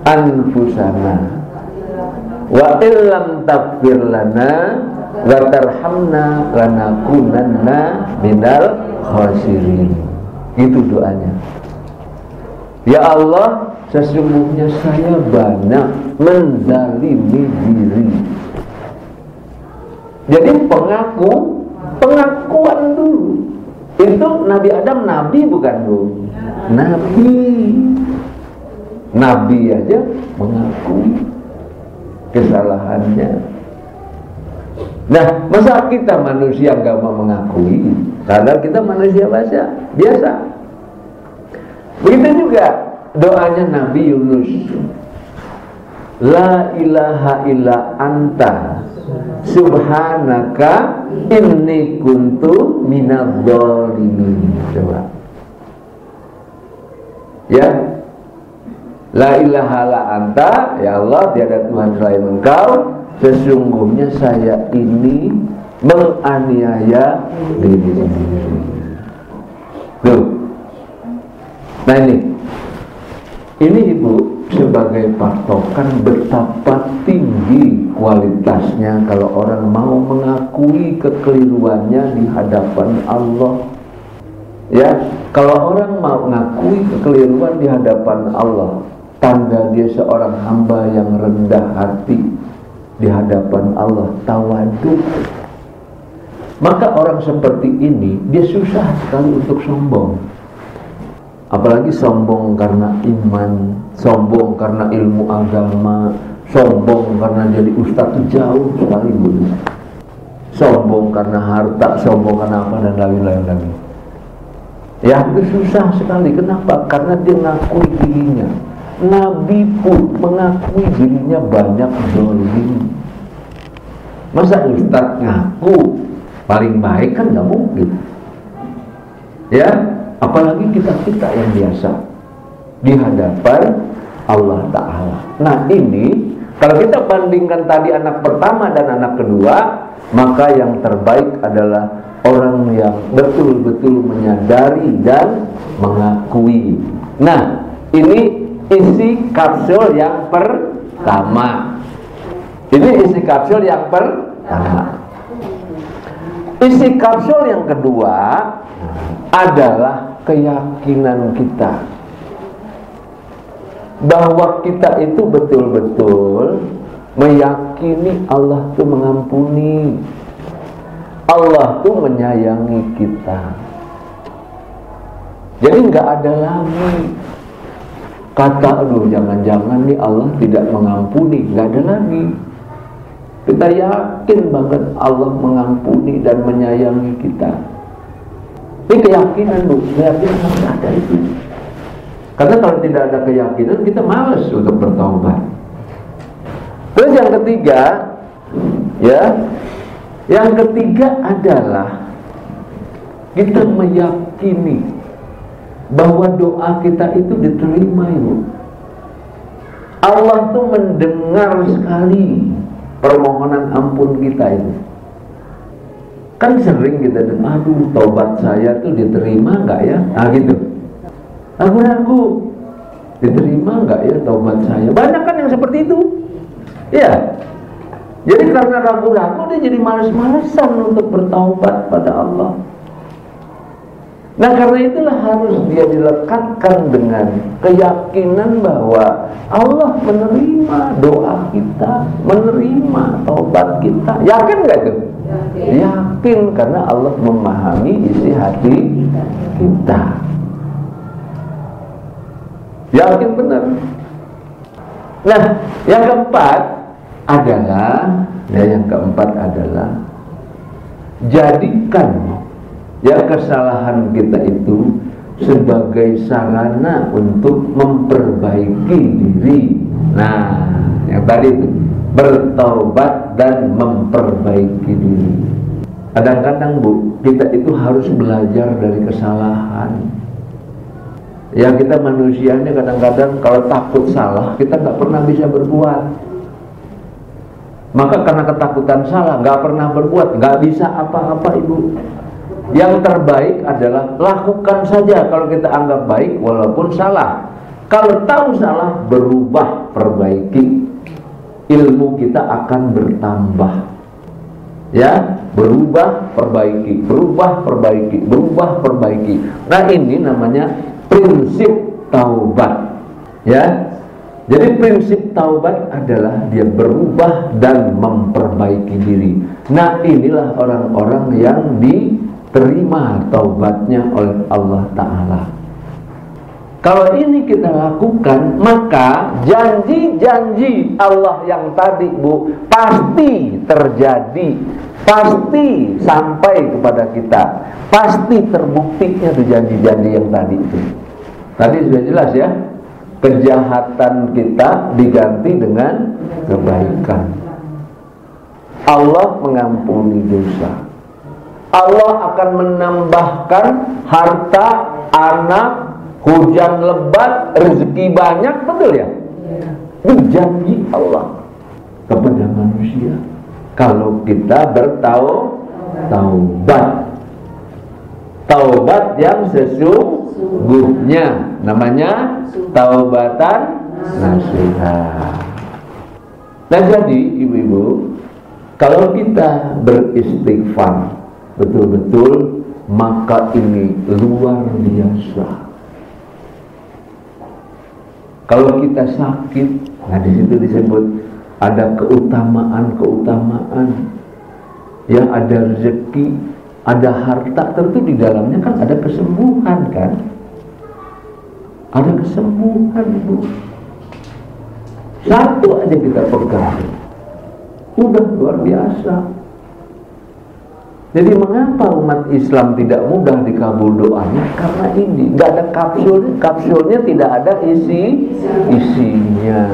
anfusana wa illam taghfir lana wa tarhamna lanakunanna minal khasirin. Itu doanya. Ya Allah, sesungguhnya saya banyak menzalimi diri. Jadi pengakuan dulu. Itu Nabi Adam nabi bukan Bu? Nabi. Nabi aja mengakui kesalahannya. Nah, masa kita manusia nggak mau mengakui? Karena kita manusia biasa. Begitu juga doanya Nabi Yunus. La ilaha illa anta subhanaka inni kuntu minadh-dhalimin. Coba. Ya. La ilaha illa anta, ya Allah, tiada Tuhan selain Engkau. Sesungguhnya saya ini menganiaya diri sendiri. Tuh. Nah ini Ibu sebagai patokan betapa tinggi kualitasnya kalau orang mau mengakui kekeliruannya di hadapan Allah. Ya, kalau orang mau mengakui kekeliruan di hadapan Allah, tanda dia seorang hamba yang rendah hati di hadapan Allah, tawadhu. Maka orang seperti ini dia susah sekali untuk sombong. Apalagi sombong karena iman, sombong karena ilmu agama, sombong karena jadi ustadz itu jauh sekali Bu. Sombong karena harta, sombong karena apa dan lain-lain. Ya itu susah sekali. Kenapa? Karena dia mengakui dirinya. Nabi pun mengakui dirinya banyak zalim. Masa ustadz ngaku paling baik kan nggak mungkin. Ya, apalagi kita yang biasa di hadapan Allah Ta'ala. Nah ini kalau kita bandingkan tadi anak pertama dan anak kedua, maka yang terbaik adalah orang yang betul-betul menyadari dan mengakui. Nah ini isi kapsul yang pertama. Ini isi kapsul yang pertama. Isi kapsul yang kedua adalah keyakinan kita bahwa kita itu betul-betul meyakini Allah itu mengampuni, Allah itu menyayangi kita. Jadi nggak ada lagi kata aduh jangan-jangan nih Allah tidak mengampuni, nggak ada lagi. Kita yakin banget Allah mengampuni dan menyayangi kita. Ini keyakinan Bu, keyakinan harus ada itu. Karena kalau tidak ada keyakinan kita malas untuk bertaubat. Terus yang ketiga, ya, yang ketiga adalah kita meyakini bahwa doa kita itu diterima Ibu. Allah tuh mendengar sekali permohonan ampun kita itu. Kan sering kita dengar, aduh taubat saya tuh diterima nggak ya? Nah gitu. Ragu-ragu. diterima nggak ya taubat saya? Banyak kan yang seperti itu. Ya. Jadi karena ragu-ragu dia jadi malas-malasan untuk bertaubat pada Allah. Nah karena itulah harus dia dilekatkan dengan keyakinan bahwa Allah menerima doa kita, menerima taubat kita. Yakin nggak itu? Yakin, karena Allah memahami isi hati kita. Yakin benar. Nah yang keempat adalah jadikan ya kesalahan kita itu sebagai sarana untuk memperbaiki diri. Nah, yang tadi itu bertaubat dan memperbaiki diri. Kadang-kadang Bu, kita itu harus belajar dari kesalahan. Ya kita manusianya kadang-kadang kalau takut salah kita nggak pernah bisa berbuat. Maka karena ketakutan salah nggak pernah berbuat, nggak bisa apa-apa Ibu. Yang terbaik adalah lakukan saja kalau kita anggap baik walaupun salah. Kalau tahu salah, berubah, perbaiki. Ilmu kita akan bertambah. Ya, berubah, perbaiki, berubah, perbaiki, berubah, perbaiki. Nah ini namanya prinsip taubat. Ya. Jadi prinsip taubat adalah dia berubah dan memperbaiki diri. Nah inilah orang-orang yang diterima taubatnya oleh Allah Ta'ala. Kalau ini kita lakukan, maka janji-janji Allah yang tadi Bu pasti terjadi, pasti sampai kepada kita, pasti terbuktinya tuh janji-janji yang tadi itu. Tadi sudah jelas ya, kejahatan kita diganti dengan kebaikan. Allah mengampuni dosa. Allah akan menambahkan harta, anak, hujan lebat, rezeki banyak, betul ya? Itu janji Allah kepada manusia. Kalau kita bertaubat, taubat yang sesungguhnya, namanya taubatan nasuha. Nah jadi ibu-ibu, kalau kita beristighfar betul-betul, maka ini luar biasa. Kalau kita sakit, nah di situ disebut ada keutamaan, ya ada rezeki, ada harta, tentu di dalamnya kan ada kesembuhan kan? Ada kesembuhan Bu. Satu aja kita pegang, udah luar biasa. Jadi mengapa umat Islam tidak mudah dikabul doanya? Karena ini nggak ada kapsulnya tidak ada isinya.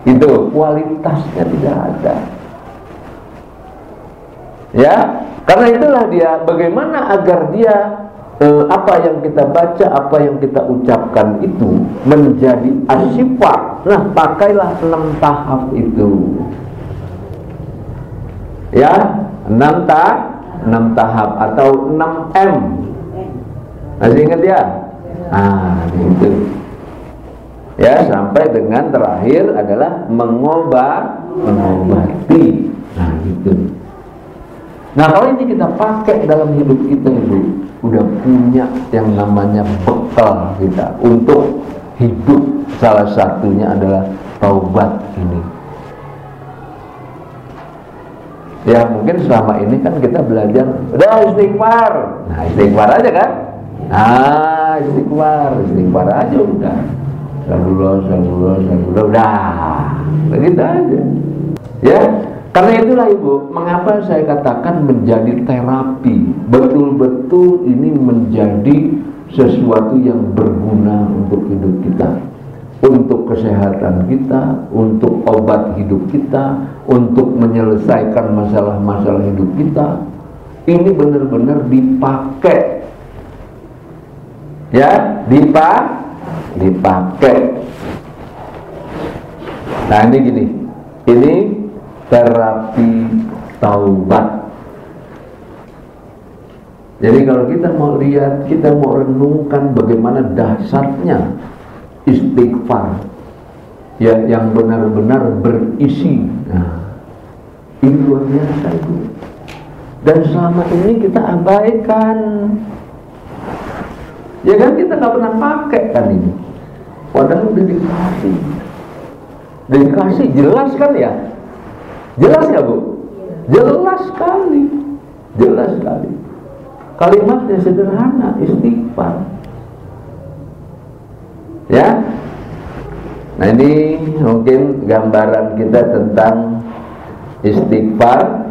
Itu kualitasnya tidak ada. Ya, karena itulah dia bagaimana agar dia apa yang kita baca, apa yang kita ucapkan itu menjadi asyifat. Nah, pakailah 6 tahap itu. Ya, 6 tahap atau 6M. Masih ingat ya? Gitu. Ya, sampai dengan terakhir adalah mengobati. Nah, gitu. Nah, kalau ini kita pakai dalam hidup kita Ibu, udah punya yang namanya bekal kita untuk hidup. Salah satunya adalah taubat ini. Ya mungkin selama ini kan kita belajar udah istighfar. Nah istighfar aja kan. Istighfar aja udah. Sallallahu udah. Begitu aja. Ya, karena itulah Ibu, mengapa saya katakan menjadi terapi. Betul-betul ini menjadi sesuatu yang berguna untuk hidup kita, untuk kesehatan kita, untuk obat hidup kita, untuk menyelesaikan masalah-masalah hidup kita. Ini benar-benar dipakai. Ya, dipakai. Nah, ini gini. Ini terapi taubat. Jadi kalau kita mau lihat, kita mau renungkan bagaimana dahsyatnya istighfar, ya, yang benar-benar berisi. Nah, ini luar biasa itu. Dan selama ini kita abaikan. Ya kan, kita nggak pernah pakai kan ini. Padahal udah dikasih, jelas kan ya? Jelas ya Bu? Jelas sekali, jelas sekali. Kalimatnya sederhana, istighfar. Ya. Nah, ini mungkin gambaran kita tentang istighfar,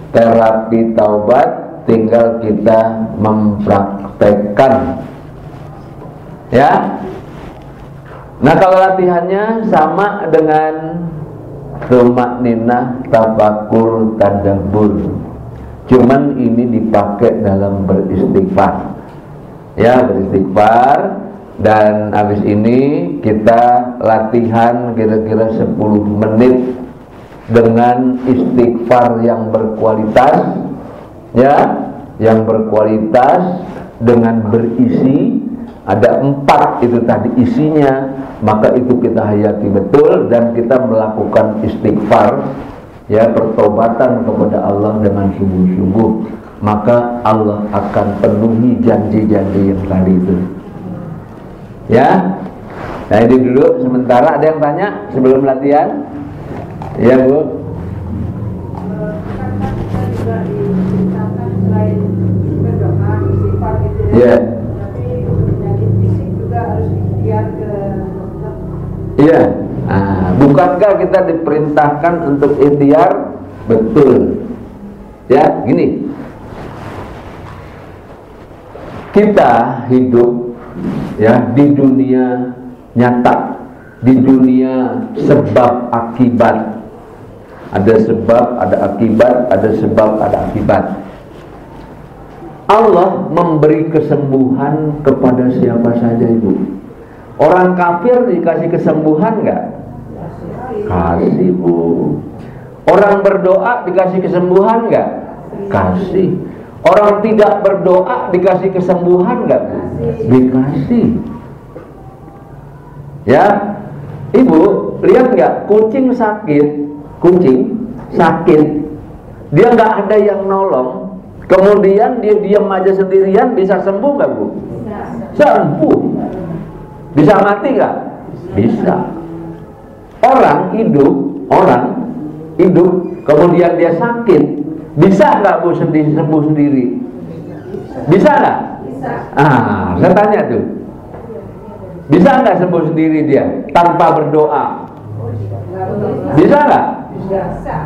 terapi taubat, tinggal kita mempraktekkan. Ya. Nah, kalau latihannya sama dengan tumakninah, tafakur, tadabbur. Cuman ini dipakai dalam beristighfar. Ya, beristighfar. Dan habis ini kita latihan kira-kira 10 menit dengan istighfar yang berkualitas. Ya, yang berkualitas dengan berisi. Ada 4 itu tadi isinya. Maka itu kita hayati betul dan kita melakukan istighfar, ya, pertobatan kepada Allah dengan sungguh-sungguh, maka Allah akan penuhi janji-janji yang tadi itu. Ya. Nah, ini dulu sementara. Ada yang tanya sebelum latihan? Ya Bu.
Juga diceritakan selain berdoa, istighfar gitu ya.
Ya.
Tapi untuk penyakit fisik juga harus ikhtiar ke dokter.
Iya. Nah, bukankah kita diperintahkan untuk ikhtiar? Betul. Ya, gini. Kita hidup, ya, di dunia nyata, di dunia sebab akibat. Ada sebab, ada akibat, ada sebab, ada akibat. Allah memberi kesembuhan kepada siapa saja, Ibu. Orang kafir dikasih kesembuhan nggak? Kasih, Bu. Orang berdoa dikasih kesembuhan nggak? Kasih. Orang tidak berdoa dikasih kesembuhan nggak, Bu? Dikasih. Ya, Ibu lihat nggak, kucing sakit, dia nggak ada yang nolong, kemudian dia diam aja sendirian, bisa sembuh nggak, Bu? Sembuh. Bisa mati nggak? Bisa. Orang hidup, kemudian dia sakit, bisa nggak, Bu, sembuh sendiri? Bisa nggak? Bisa. Ah, saya tanya tuh, bisa nggak sembuh sendiri dia tanpa berdoa? Bisa nggak?
Bisa.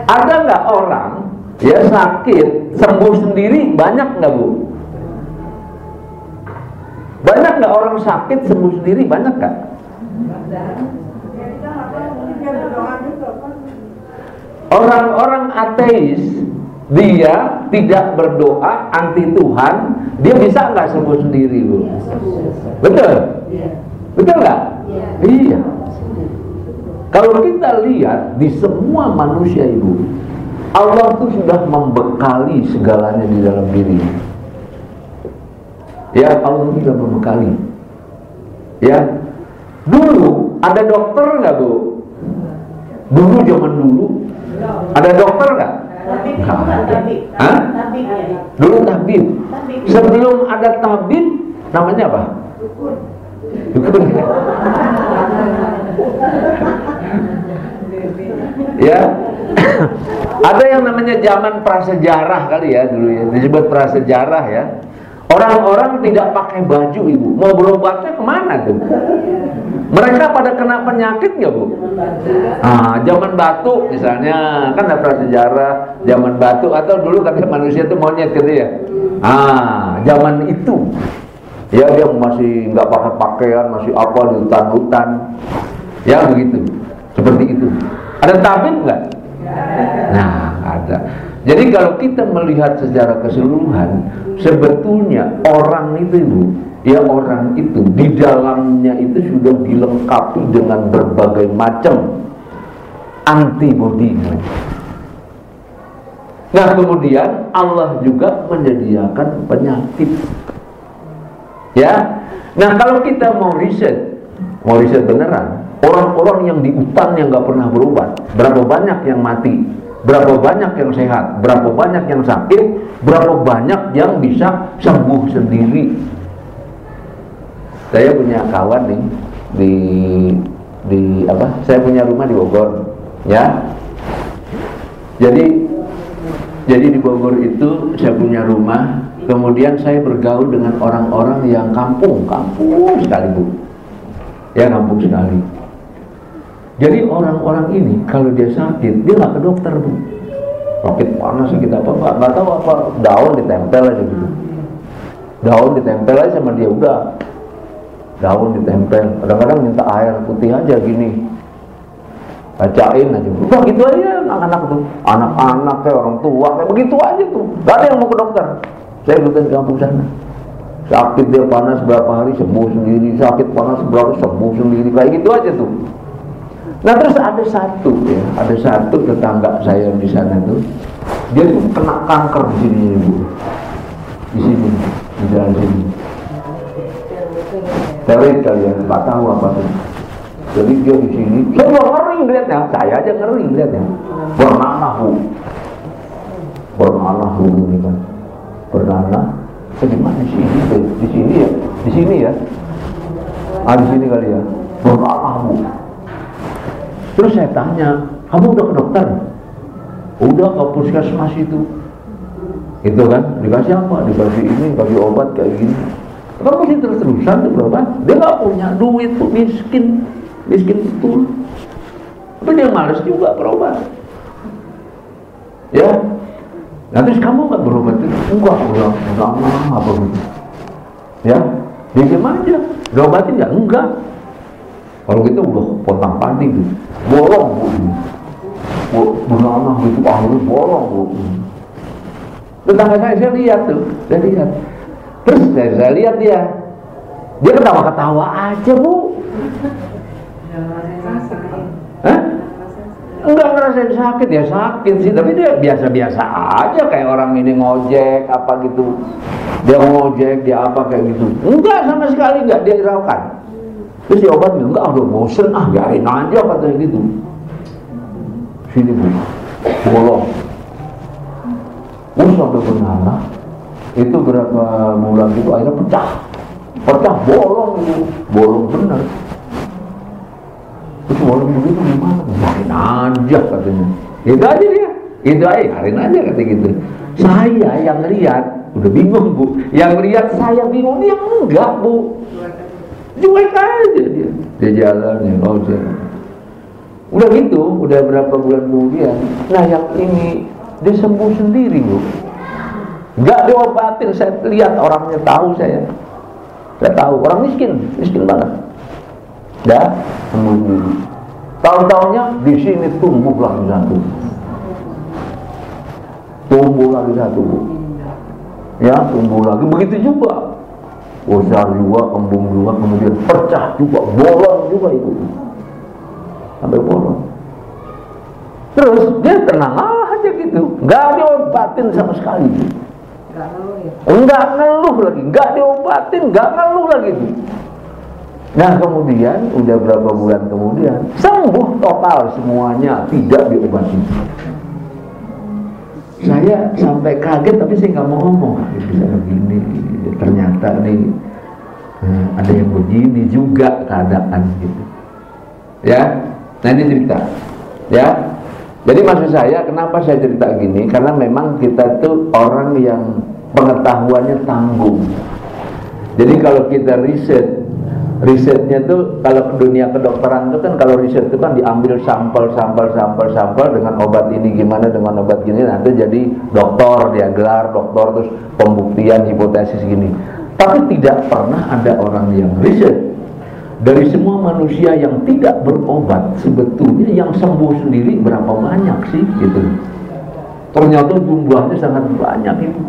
Ada nggak orang ya sakit sembuh sendiri? Banyak nggak, Bu? Banyak nggak orang sakit sembuh sendiri? Banyak nggak? Orang-orang ateis, dia tidak berdoa, anti Tuhan, dia bisa nggak sembuh sendiri, Bu? Betul? Betul nggak? Iya. Kalau kita lihat di semua manusia, Ibu, Allah itu sudah membekali segalanya di dalam dirinya. Ya, Allah sudah membekali. Ya, dulu ada dokter nggak, Bu? Dulu, zaman dulu ada dokter nggak? Hah? Dulu tabib. Sebelum ada tabib, namanya apa? Dukun. Ya. Ada yang namanya zaman prasejarah kali ya dulu ya, disebut prasejarah ya. Orang-orang tidak pakai baju, Ibu. Mau berobatnya kemana tuh? Mereka pada kena penyakit nggak, Bu? Zaman batu misalnya, kan ada prasejarah zaman batu, atau dulu katanya manusia itu monyet gitu ya. Zaman itu, ya, dia masih nggak pakai pakaian, masih apa di hutan-hutan, ya begitu, seperti itu. Ada tabib nggak? Nah, ada. Jadi kalau kita melihat secara keseluruhan, sebetulnya orang itu, Bu, ya, orang itu di dalamnya itu sudah dilengkapi dengan berbagai macam antibody. Nah kemudian Allah juga menyediakan penyakit. Ya, nah kalau kita mau riset beneran, orang-orang yang di hutan yang nggak pernah berobat, berapa banyak yang mati, berapa banyak yang sehat, berapa banyak yang sakit, berapa banyak yang bisa sembuh sendiri. Saya punya kawan nih di apa? Saya punya rumah di Bogor, ya. Jadi di Bogor itu saya punya rumah. Kemudian saya bergaul dengan orang-orang yang kampung sekali, Bu. Ya, kampung sekali. Jadi orang-orang ini kalau dia sakit, dia nggak ke dokter, Bu. Sakit panas, sakit apa, nggak tahu apa, daun ditempel aja gitu. Daun ditempel aja sama dia, udah. Daun ditempel. Kadang-kadang minta air putih aja gini, bacain aja, udah gitu aja. Anak-anak tuh, anak-anak kayak orang tua kayak begitu aja tuh. Gak ada yang mau ke dokter. Saya ikut di kampung sana. Sakit dia panas berapa hari sembuh sendiri, sakit panas berapa sembuh sendiri, kayak gitu aja tuh. Nah terus ada satu tetangga saya di sana tuh, dia tuh kena kanker di sini, Bu. Di sini, di dalam sini. Terit kalian nggak tahu apa tuh. Jadi dia di sini, saya juga ngeri lihatnya, saya aja ngeri lihatnya. Bernanah, Bu. Bernanah dulu nih kan. Bernanah. Bagaimana di sini? Di sini ya. Di sini kali ya. Bernanah, Bu. Terus saya tanya, kamu udah ke dokter? Udah ke puskesmas itu. Itu kan, dikasih apa? Dikasih ini, dikasih obat kayak gini. Kan masih terus-terusan tuh berobat. Dia nggak punya duit tuh, miskin betul. Tapi dia malas juga berobat. Ya. Nah terus kamu nggak berobat itu? Enggak apa gitu. Ya, dia diam aja. Diobatin nggak? Enggak. Kalau gitu udah pontang panting tuh, bolong, Bu. Bernanah gitu, akhirnya bolong, Bu. Tetangga saya lihat tuh, Terus saya lihat dia ketawa-ketawa aja, Bu. Hah? Enggak ngerasain sakit, ya sakit sih, tapi dia biasa-biasa aja kayak orang ini ngojek apa gitu. Dia ngojek, dia apa kayak gitu. Enggak sama sekali enggak dia hiraukan. Terus dia obat enggak, udah bosen, biarin aja katanya gitu. Sini, Bu. Bolong. Sampai bernanah. Itu berapa bulan gitu akhirnya pecah bolong itu, bolong bener. Terus bolong begitu gimana? Biarin aja katanya. Itu aja dia, biarin aja kata gitu. Saya yang lihat udah bingung, Bu. Yang lihat saya bingung, dia enggak, Bu. Cuek aja dia jalannya, udah gitu, udah berapa bulan kemudian. Nah yang ini dia sembuh sendiri, Bu. Nggak diobatin, saya lihat orangnya, tahu saya tahu orang miskin banget. Ya, sembuh sendiri. Tahu-taunya di sini tumbuh lagi satu, Bu. Ya, tumbuh lagi, begitu juga. Besar juga, kembung juga, kemudian pecah juga, bolong juga itu, sampai bolong. Terus dia tenang aja gitu, nggak diobatin sama sekali. Enggak ngeluh lagi, enggak diobatin, enggak ngeluh lagi. Nah kemudian udah berapa bulan kemudian sembuh total semuanya, tidak diobati. Saya sampai kaget, tapi saya nggak mau ngomong. Bisa begini, ternyata nih ada yang begini juga keadaan gitu. Ya, nah ini cerita. Ya, jadi maksud saya kenapa saya cerita gini? Karena memang kita tuh orang yang pengetahuannya tanggung. Jadi kalau kita risetnya tuh, kalau ke dunia kedokteran itu kan, kalau riset itu kan diambil sampel dengan obat ini gimana, dengan obat gini, nanti jadi dokter, dia gelar dokter, terus pembuktian hipotesis gini. Tapi tidak pernah ada orang yang riset dari semua manusia yang tidak berobat, sebetulnya yang sembuh sendiri berapa banyak sih gitu. Ternyata jumlahnya sangat banyak itu.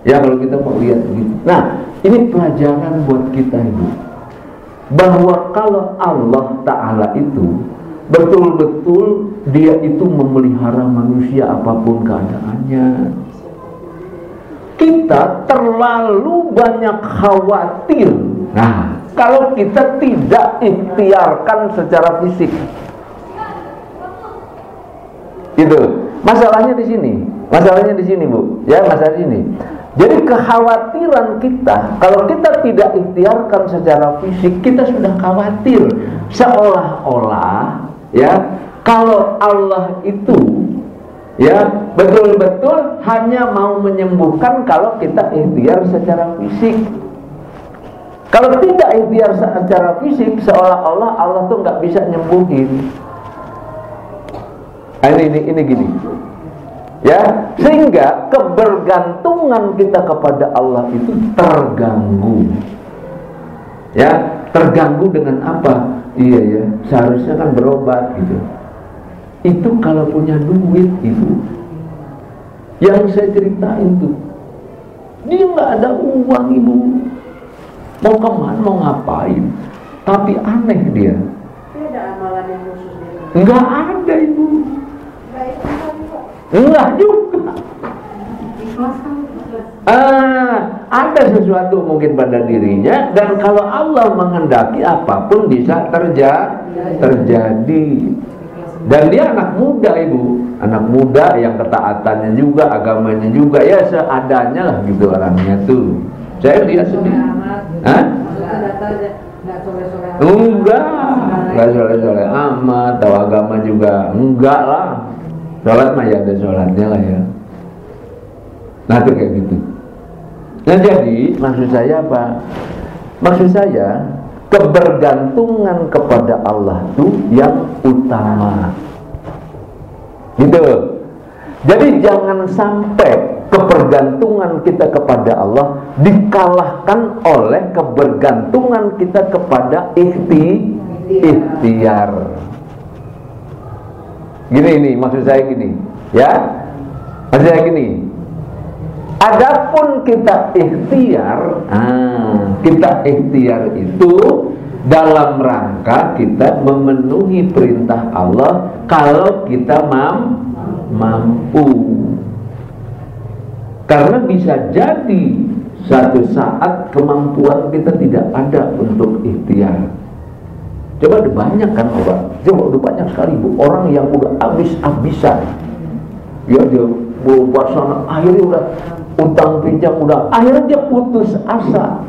Ya kalau kita mau lihat gitu. Nah, ini pelajaran buat kita, Ibu, bahwa kalau Allah Ta'ala itu betul-betul dia itu memelihara manusia apapun keadaannya. Kita terlalu banyak khawatir. Nah, kalau kita tidak ikhtiarkan secara fisik, gitu. Masalahnya di sini. Masalahnya di sini, Bu. Ya, masalah di sini. Jadi kekhawatiran kita, kalau kita tidak ikhtiarkan secara fisik, kita sudah khawatir. Seolah-olah, ya, kalau Allah itu, ya, betul-betul hanya mau menyembuhkan kalau kita ikhtiar secara fisik. Kalau tidak ikhtiar secara fisik, seolah-olah Allah tuh nggak bisa nyembuhin. Ini gini, ya, sehingga kebergantungan kita kepada Allah itu terganggu. Ya, terganggu dengan apa? Iya ya, seharusnya kan berobat gitu. Itu kalau punya duit itu, yang saya ceritain tuh, dia nggak ada uang, Ibu. Mau kemana, mau ngapain? Tapi aneh dia.
Ada amalan yang khusus dia.
Nggak ada, Ibu. Enggak juga. Ada sesuatu mungkin pada dirinya, dan kalau Allah menghendaki apapun bisa terjadi. Dan dia anak muda, Ibu. Anak muda yang ketaatannya juga, agamanya juga, ya seadanya lah gitu orangnya tuh. Saya lihat sendiri. Hah? Enggak soleh-soleh amat, tahu agama juga enggak lah. Sholat mah ya ada sholatnya lah ya. Nah itu kayak gitu. Nah jadi maksud saya apa? Maksud saya kebergantungan kepada Allah itu yang utama. Gitu. Jadi jangan sampai kebergantungan kita kepada Allah dikalahkan oleh kebergantungan kita kepada ikhtiar. Gini, maksud saya gini, ya. Maksud saya gini. Adapun kita ikhtiar itu dalam rangka kita memenuhi perintah Allah kalau kita mampu. Karena bisa jadi satu saat kemampuan kita tidak ada untuk ikhtiar. Coba udah banyak kan orang, coba udah banyak sekali Bu, orang yang udah habis-habisan. Ya dia buat sana, akhirnya udah utang pinjam, udah akhirnya dia putus asa.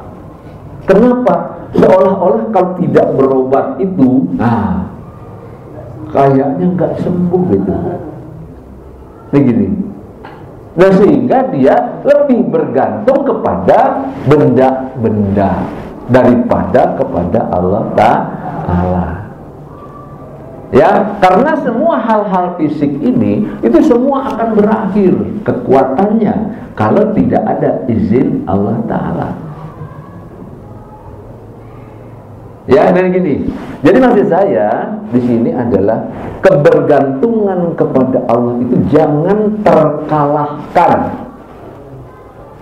Kenapa? Seolah-olah kalau tidak berobat itu, kayaknya nggak sembuh gitu. Ini gini. Nah sehingga dia lebih bergantung kepada benda-benda daripada kepada Allah Ta'ala. Ya, karena semua hal-hal fisik ini itu semua akan berakhir kekuatannya kalau tidak ada izin Allah Ta'ala. Ya, dan gini. Jadi maksud saya di sini adalah kebergantungan kepada Allah itu jangan terkalahkan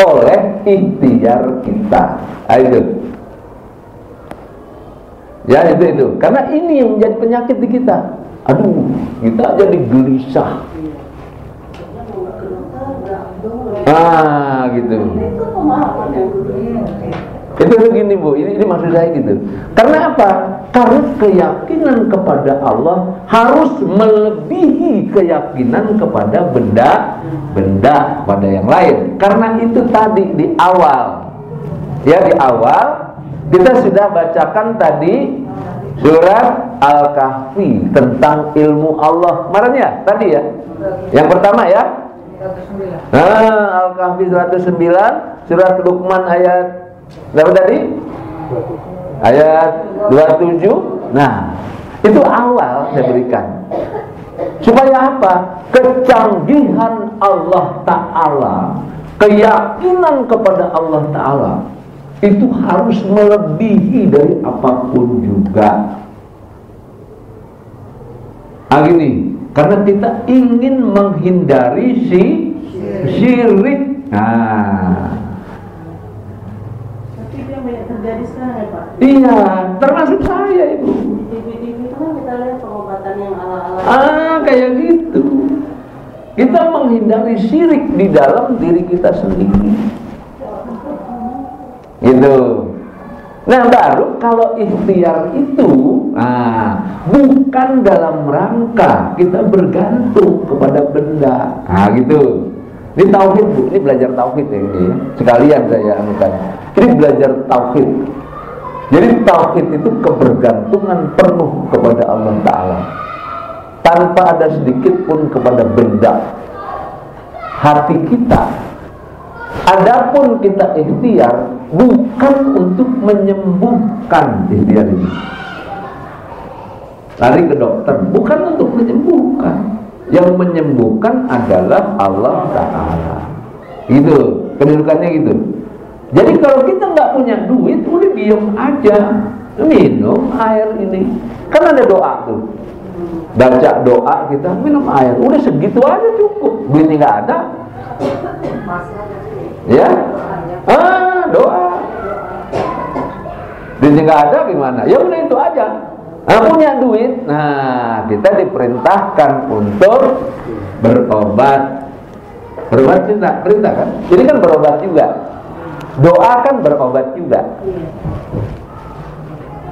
oleh ikhtiar kita. Ayo. Ya itu. Karena ini yang menjadi penyakit di kita. Aduh, kita jadi gelisah. Gitu. Itu begini Bu, ini maksud saya gitu. Karena apa? Karena keyakinan kepada Allah harus melebihi keyakinan kepada benda pada yang lain. Karena itu tadi di awal. Ya di awal kita sudah bacakan tadi surat Al-Kahfi tentang ilmu Allah. Kemarin ya, tadi ya. Yang pertama ya. Al-Kahfi 109, surat Luqman ayat berapa tadi? Ayat 27. Nah, itu awal saya berikan. Supaya apa? Kecanggihan Allah Ta'ala, keyakinan kepada Allah Ta'ala itu harus melebihi dari apapun juga. Gini, karena kita ingin menghindari syirik.
Tapi dia banyak terjadi sekarang ya Pak.
Iya, termasuk saya itu.
Di TV itu kan kita lihat pengobatan yang
Kita menghindari syirik di dalam diri kita sendiri. Gitu. Nah, baru kalau ikhtiar itu, bukan dalam rangka kita bergantung kepada benda. Gitu. Ini tauhid, Bu. Ini belajar tauhid ya, ini ya. Sekalian saya anukan. Ini belajar tauhid. Jadi tauhid itu kebergantungan penuh kepada Allah Ta'ala, tanpa ada sedikit pun kepada benda. Hati kita, adapun kita ikhtiar, bukan untuk menyembuhkan ikhtiar ini. Lari ke dokter, bukan untuk menyembuhkan. Yang menyembuhkan adalah Allah Ta'ala. Gitu, kedudukannya gitu. Jadi kalau kita nggak punya duit, udah diem aja, minum air ini. Kan ada doa tuh, baca doa kita, minum air, udah segitu aja cukup. Duitnya nggak ada, ya, doa. Duitnya nggak ada gimana? Ya udah itu aja. Punya duit, kita diperintahkan untuk berobat. Berobat perintah kan? Jadi kan berobat juga. Doa kan berobat juga.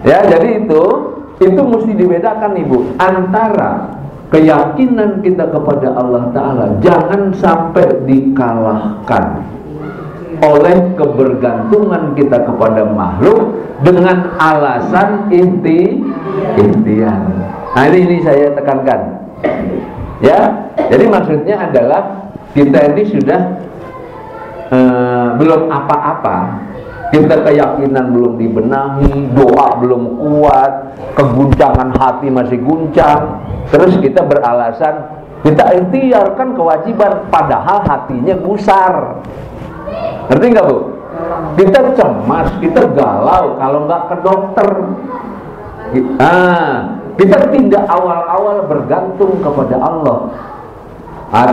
Ya, jadi itu mesti dibedakan, Ibu, antara keyakinan kita kepada Allah Ta'ala jangan sampai dikalahkan oleh kebergantungan kita kepada makhluk dengan alasan ikhtiar. Nah, ini saya tekankan. Ya, jadi maksudnya adalah kita ini sudah belum apa-apa, kita keyakinan belum dibenahi, doa belum kuat, keguncangan hati masih guncang, terus kita beralasan kita ikhtiarkan kewajiban, padahal hatinya gusar. Ngerti nggak, Bu? Kita cemas, kita galau kalau nggak ke dokter. Kita tidak awal-awal bergantung kepada Allah.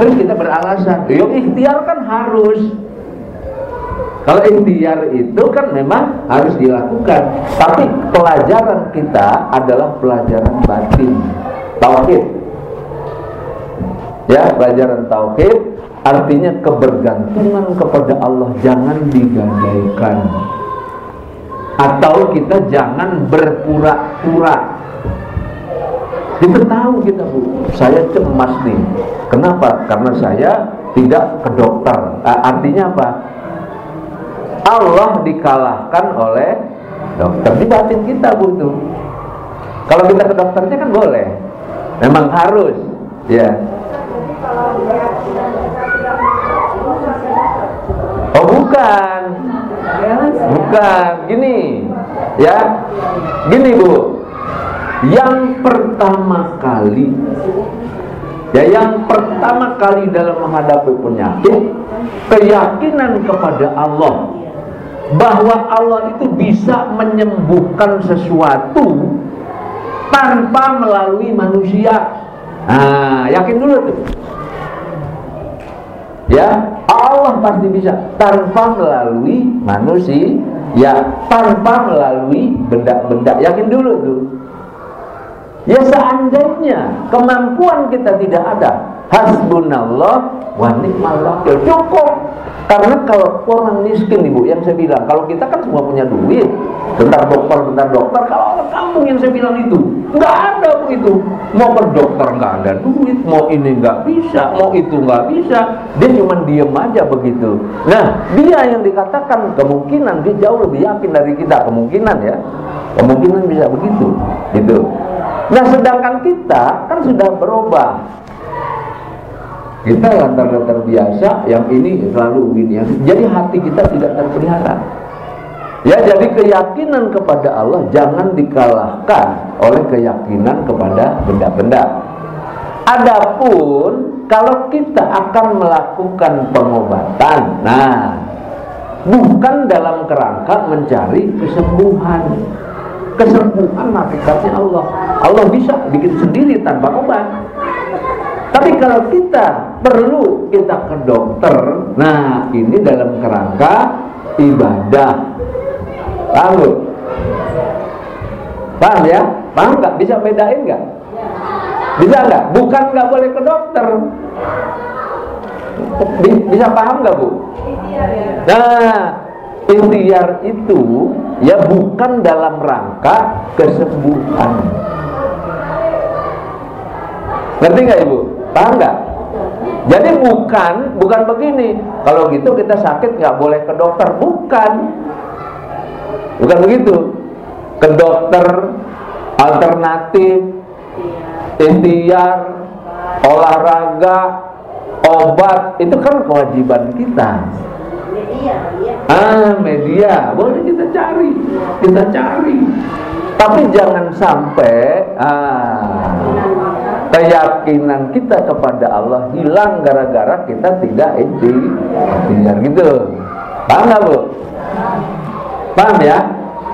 Terus kita beralasan, yuk ikhtiar kan harus. Kalau ikhtiar itu kan memang harus dilakukan, tapi pelajaran kita adalah pelajaran batin, tauhid. Ya, pelajaran tauhid artinya kebergantungan kepada Allah jangan digadaikan, atau kita jangan berpura-pura. Kita tahu kita, Bu, saya cemas nih. Kenapa? Karena saya tidak ke dokter. Artinya apa? Allah dikalahkan oleh dokter. Di batin kita, Bu, itu. Kalau kita ke dokternya kan boleh, memang harus, ya. Oh, bukan. Gini, ya. Gini, Bu. Yang pertama kali dalam menghadapi penyakit, keyakinan kepada Allah bahwa Allah itu bisa menyembuhkan sesuatu tanpa melalui manusia. Yakin dulu tuh. Ya, Allah pasti bisa tanpa melalui manusia, ya, tanpa melalui benda-benda. Yakin dulu tuh. Ya, seandainya kemampuan kita tidak ada, hasbunallah wa ni'mal wakil, cukup. Karena kalau orang miskin, Ibu, yang saya bilang, kalau kita kan semua punya duit, bentar dokter, kalau orang kampung yang saya bilang itu nggak ada begitu. Mau ke dokter nggak ada duit, mau ini nggak bisa, mau itu nggak bisa, dia cuma diem aja begitu. Nah, dia yang dikatakan kemungkinan dia jauh lebih yakin dari kita, kemungkinan bisa begitu, gitu. Nah, sedangkan kita kan sudah berubah. Kita lantar-lantar biasa, yang ini selalu begini, jadi hati kita tidak terpelihara. Ya, jadi keyakinan kepada Allah jangan dikalahkan oleh keyakinan kepada benda-benda. Adapun kalau kita akan melakukan pengobatan, bukan dalam kerangka mencari kesembuhan. Kesembuhan hakikatnya Allah. Allah bisa bikin sendiri tanpa obat. Tapi kalau kita perlu kita ke dokter, ini dalam kerangka ibadah. Paham ya? Paham nggak? Bisa bedain nggak? Bisa nggak? Bukan nggak boleh ke dokter. Bisa paham nggak Bu? Nah, ikhtiar itu ya bukan dalam rangka kesembuhan. Ngerti nggak Ibu? Paham nggak? Jadi bukan begini. Kalau gitu kita sakit nggak boleh ke dokter. Bukan begitu. Ke dokter alternatif, ikhtiar, olahraga, obat itu kan kewajiban kita. Media boleh kita cari. Tapi jangan sampai keyakinan kita kepada Allah hilang gara-gara kita tidak ikhtiar gitu. Paham nggak Bu? Paham ya?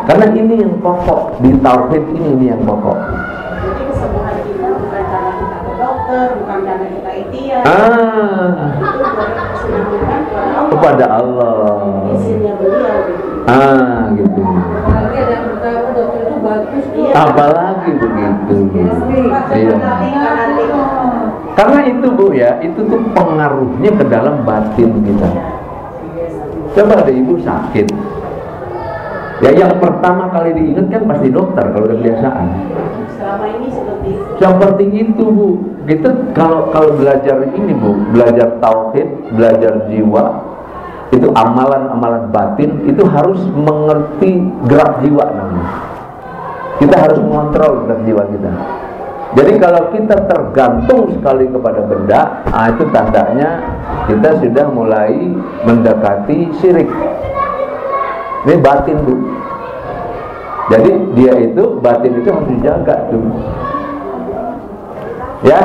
Karena ini yang pokok di tauhid, ini yang pokok.
Jadi kesembuhan kita bukan karena kita ke dokter, bukan karena kita ikhtiar. Itu kesembuhan
kepada Allah.
Isinya beliau.
Gitu.
Apalagi ada yang berkata dokter itu bagus tuh.
Apalagi begitu. Iya. Karena itu Bu ya, itu tuh pengaruhnya ke dalam batin kita. Coba deh Ibu sakit. Ya yang pertama kali diingat kan pasti dokter kalau udah kebiasaan.
Selama ini
seperti itu Bu. Kita kalau belajar ini Bu, belajar tauhid, belajar jiwa, itu amalan-amalan batin itu harus mengerti gerak jiwa namanya. Kita harus mengontrol gerak jiwa kita. Jadi kalau kita tergantung sekali kepada benda, itu tandanya kita sudah mulai mendekati syirik. Ini batin Bu. Jadi dia itu batin itu harus dijaga tuh. Ya,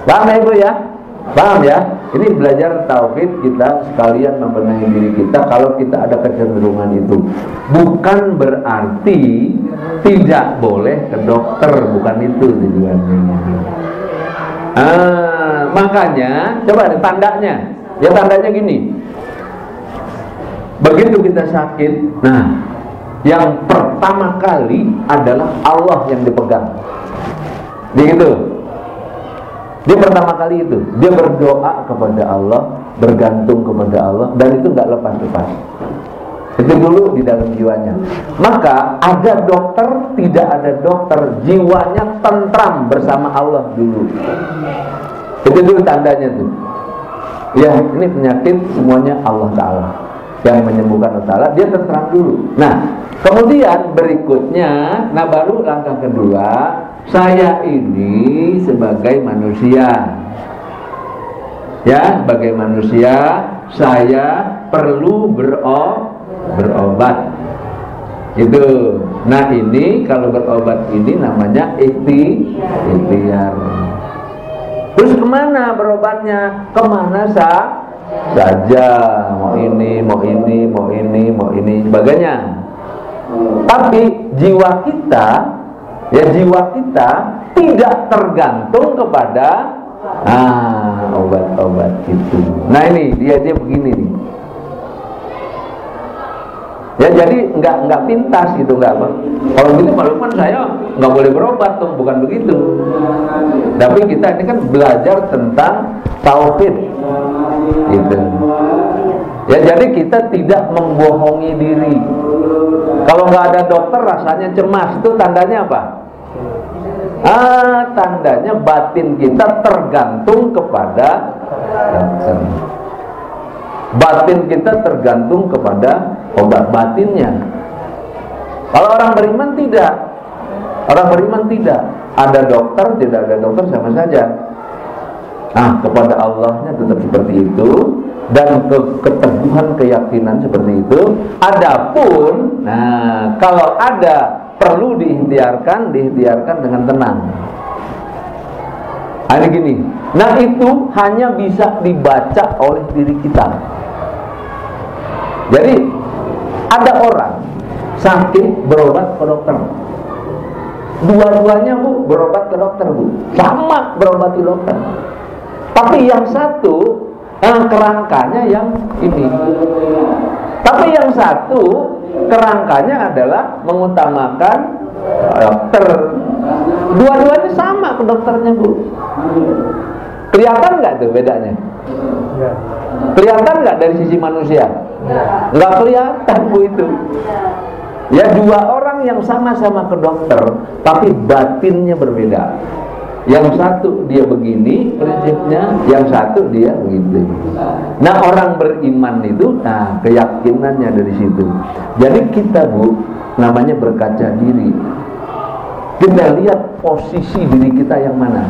paham ya Ibu ya? Paham ya? Ini belajar tauhid kita sekalian membenahi diri kita. Kalau kita ada kecenderungan itu, bukan berarti tidak boleh ke dokter, bukan itu tujuannya. Makanya coba ada tandanya. Ya tandanya gini. Begitu kita sakit, nah yang pertama kali adalah Allah yang dipegang. Begitu. Dia pertama kali itu, dia berdoa kepada Allah, bergantung kepada Allah, dan itu nggak lepas-lepas. Itu dulu di dalam jiwanya. Maka ada dokter, tidak ada dokter, jiwanya tentram bersama Allah dulu. Itu dulu tandanya tuh. Ya, ini penyakit semuanya Allah Ta'ala yang menyembuhkan Allah Ta'ala, dia tentram dulu. Nah, kemudian berikutnya, nah baru langkah kedua, saya ini sebagai manusia, ya, sebagai manusia, saya perlu berobat. Itu. Nah ini kalau berobat ini namanya ikhtiar. Terus kemana berobatnya? Kemana saja, mau ini, sebagainya. Tapi jiwa kita tidak tergantung kepada obat-obat itu. Nah ini dia begini nih. Ya jadi nggak pintas gitu, nggak apa. Kalau gitu malu kan saya nggak boleh berobat tuh, bukan begitu. Tapi kita ini kan belajar tentang tauhid, gitu. Ya jadi kita tidak membohongi diri. Kalau nggak ada dokter rasanya cemas, itu tandanya apa? Tandanya batin kita tergantung kepada dokter. Batin kita tergantung kepada obat batinnya. Kalau orang beriman tidak. Orang beriman tidak. Ada dokter, tidak ada dokter sama saja. Kepada Allahnya tetap seperti itu, dan keteguhan keyakinan seperti itu. Adapun, kalau ada perlu diikhtiarkan dengan tenang. Ini gini. Nah itu hanya bisa dibaca oleh diri kita. Jadi ada orang sakit berobat ke dokter. Dua-duanya Bu berobat ke dokter Bu, sama berobat ke dokter. Tapi yang satu kerangkanya yang ini. Tapi yang satu kerangkanya adalah mengutamakan dokter. Dua-duanya sama ke dokternya Bu. Kelihatan nggak tuh bedanya? Kelihatan nggak dari sisi manusia? Nggak kelihatan Bu itu. Ya, dua orang yang sama-sama ke dokter, tapi batinnya berbeda. Yang satu dia begini prinsipnya, yang satu dia begitu. Nah, orang beriman itu, nah keyakinannya dari situ. Jadi kita Bu, namanya berkaca diri. Kita lihat posisi diri kita yang mana.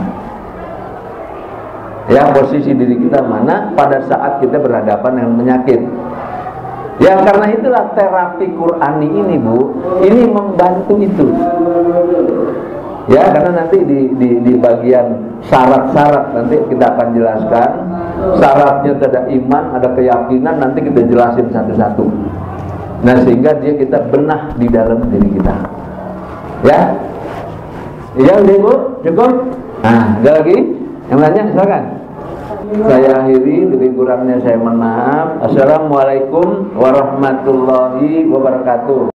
Ya, posisi diri kita mana pada saat kita berhadapan dengan penyakit. Ya, karena itulah terapi Qurani ini Bu, ini membantu itu. Ya, karena nanti di bagian syarat-syarat nanti kita akan jelaskan. Syaratnya ada iman, ada keyakinan, nanti kita jelasin satu-satu. Nah, sehingga kita benah di dalam diri kita. Ya. Ya, udah Bu, cukup. Nah, ada lagi? Yang nanya silakan. Saya akhiri, lebih kurangnya saya mohon maaf. Assalamualaikum warahmatullahi wabarakatuh.